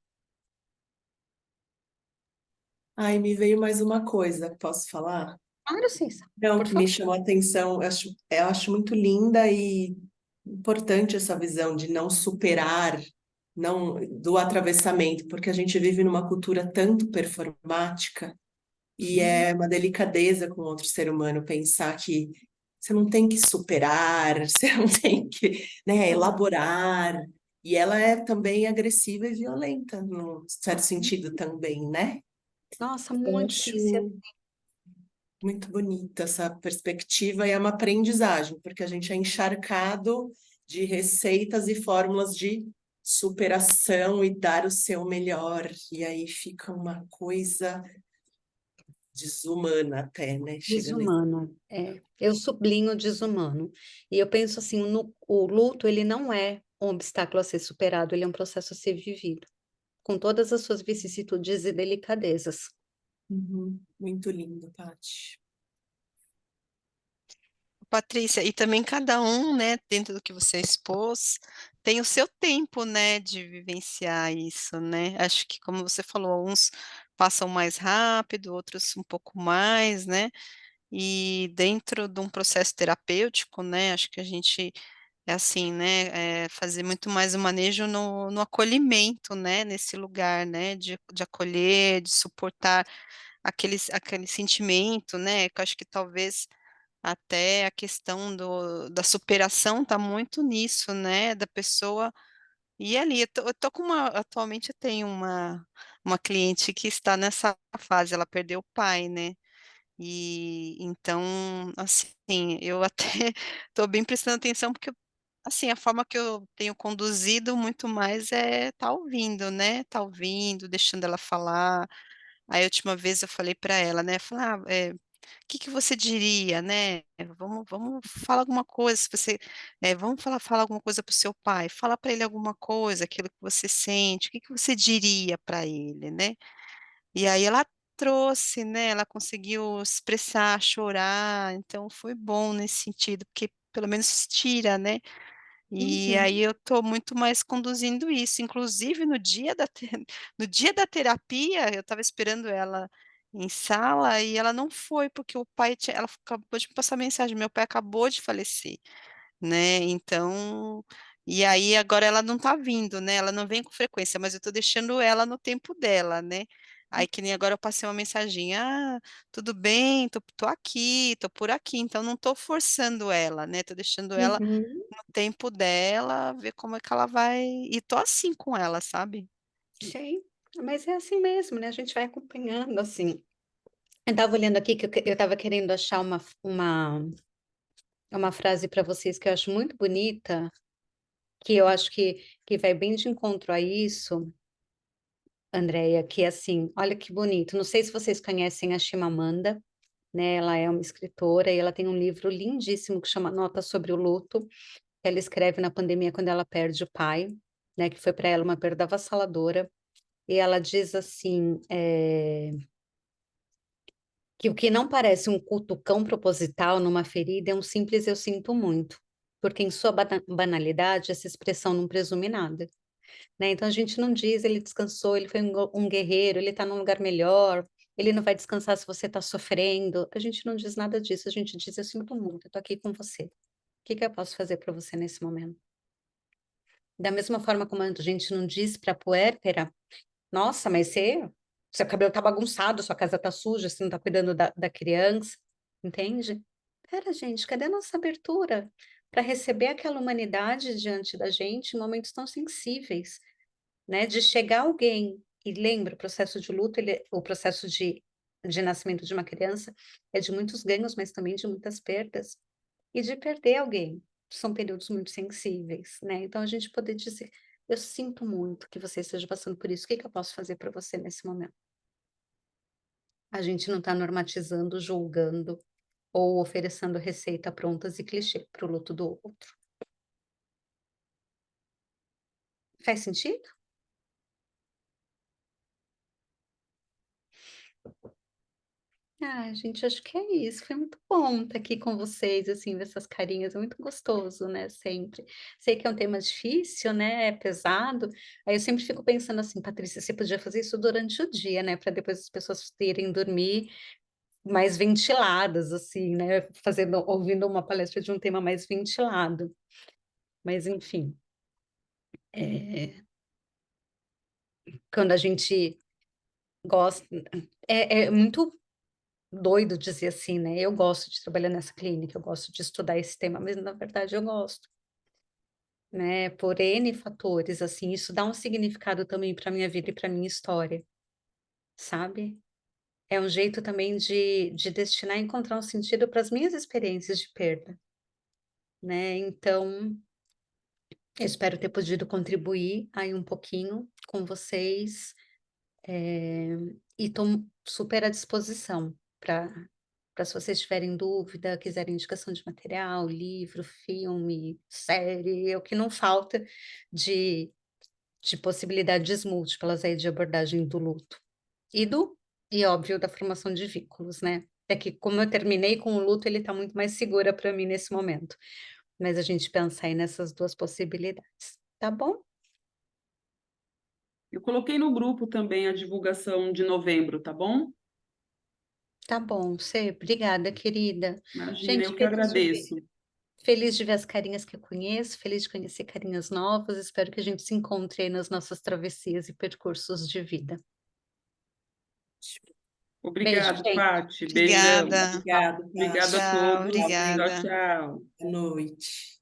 Ai, me veio mais uma coisa, posso falar? Claro, Cissa, Não, por que me favor. chamou a atenção, eu acho muito linda e importante essa visão de não superar, não do atravessamento, porque a gente vive numa cultura tanto performática e é uma delicadeza com outro ser humano pensar que você não tem que superar, você não tem que, né, elaborar. E ela é também agressiva e violenta, num certo sentido também, né? Nossa, Eu muito, Cícia. acho muito bonita essa perspectiva e é uma aprendizagem, porque a gente é encharcado de receitas e fórmulas de superação e dar o seu melhor. E aí fica uma coisa desumana até, né? Chega nesse... Desumano, é. Eu sublinho desumano. E eu penso assim, o luto, ele não é um obstáculo a ser superado, ele é um processo a ser vivido, com todas as suas vicissitudes e delicadezas. Uhum, muito lindo, Paty. Patrícia, e também cada um, né, dentro do que você expôs, tem o seu tempo, né, de vivenciar isso, né? Acho que, como você falou, uns passam mais rápido, outros um pouco mais, né? E dentro de um processo terapêutico, né, acho que a gente é assim, né, fazer muito mais o manejo no acolhimento, né, nesse lugar, né, de acolher, de suportar aquele sentimento, né, que eu acho que talvez até a questão da superação está muito nisso, né, da pessoa ir ali. Eu tô com atualmente eu tenho uma cliente que está nessa fase, ela perdeu o pai, né, e então, assim, eu até estou bem prestando atenção, porque, assim, a forma que eu tenho conduzido muito mais é tá ouvindo, né, tá ouvindo, deixando ela falar. Aí a última vez eu falei para ela, né, falei: "Ah, que você diria, né, vamos falar alguma coisa, se você, vamos falar alguma coisa para o seu pai, fala para ele alguma coisa, aquilo que você sente, o que que você diria para ele, né?". E aí ela trouxe, né, ela conseguiu expressar, chorar, então foi bom nesse sentido, porque pelo menos tira, né. E Uhum. aí eu estou muito mais conduzindo isso, inclusive no dia da te no dia da terapia, eu estava esperando ela em sala e ela não foi, porque o pai tinha ela acabou de me passar mensagem: "Meu pai acabou de falecer", né, então e aí agora ela não tá vindo, né, ela não vem com frequência, mas eu estou deixando ela no tempo dela, né. Aí que nem agora eu passei uma mensagem: "Ah, tudo bem, tô aqui, tô por aqui", então não tô forçando ela, né, tô deixando ela Uhum, no tempo dela, ver como é que ela vai e tô assim com ela, sabe. sei. Mas é assim mesmo, né? A gente vai acompanhando, assim. Eu estava olhando aqui que eu estava querendo achar uma frase para vocês que eu acho muito bonita, que eu acho que vai bem de encontro a isso, Andréia, que é assim, olha que bonito. Não sei se vocês conhecem a Chimamanda, né? Ela é uma escritora e ela tem um livro lindíssimo que chama Nota sobre o Luto, que ela escreve na pandemia quando ela perde o pai, né? Que foi para ela uma perda avassaladora. E ela diz assim, que o que não parece um cutucão proposital numa ferida é um simples eu sinto muito, porque em sua banalidade essa expressão não presume nada, né? Então a gente não diz ele descansou, ele foi um guerreiro, ele está num lugar melhor, ele não vai descansar se você está sofrendo. A gente não diz nada disso, a gente diz eu sinto muito, eu estou aqui com você. O que que eu posso fazer para você nesse momento? Da mesma forma como a gente não diz para a puérpera, nossa, mas seu cabelo tá bagunçado, sua casa tá suja, você não tá cuidando da criança, entende? Pera, gente, cadê a nossa abertura para receber aquela humanidade diante da gente em momentos tão sensíveis, né? De chegar alguém, e lembra, o processo de luto, o processo de nascimento de uma criança é de muitos ganhos, mas também de muitas perdas. E de perder alguém, são períodos muito sensíveis, né? Então a gente poder dizer, eu sinto muito que você esteja passando por isso, o que que eu posso fazer para você nesse momento? A gente não está normatizando, julgando ou oferecendo receita prontas e clichê para o luto do outro. Faz sentido? Ah, gente, acho que é isso. Foi muito bom estar aqui com vocês, assim, ver essas carinhas. É muito gostoso, né? Sempre. Sei que é um tema difícil, né? É pesado. Aí eu sempre fico pensando assim, Patrícia, você podia fazer isso durante o dia, né? Para depois as pessoas terem dormir mais ventiladas, assim, né? Ouvindo uma palestra de um tema mais ventilado. Mas, enfim, quando a gente gosta. É muito doido dizer assim, né? Eu gosto de trabalhar nessa clínica, eu gosto de estudar esse tema, mas na verdade eu gosto, né? Por N fatores, assim, isso dá um significado também para minha vida e para minha história, sabe? É um jeito também de destinar e encontrar um sentido para as minhas experiências de perda, né? Então, eu espero ter podido contribuir aí um pouquinho com vocês, e estou super à disposição para se vocês tiverem dúvida, quiserem indicação de material, livro, filme, série, é o que não falta de, de possibilidades múltiplas aí de abordagem do luto. E óbvio, da formação de vínculos, né? É que como eu terminei com o luto, ele está muito mais segura para mim nesse momento. Mas a gente pensa aí nessas duas possibilidades, tá bom? Eu coloquei no grupo também a divulgação de novembro, tá bom? Tá bom, Cê, obrigada, querida. Imagina, Gente, eu que agradeço. feliz de ver as carinhas que eu conheço, feliz de conhecer carinhas novas. Espero que a gente se encontre aí nas nossas travessias e percursos de vida. Beijo, Obrigado, gente. Pati. Beijão. Obrigada. Obrigada, Obrigado a Tchau, todos. Tchau, obrigada. tchau. boa noite.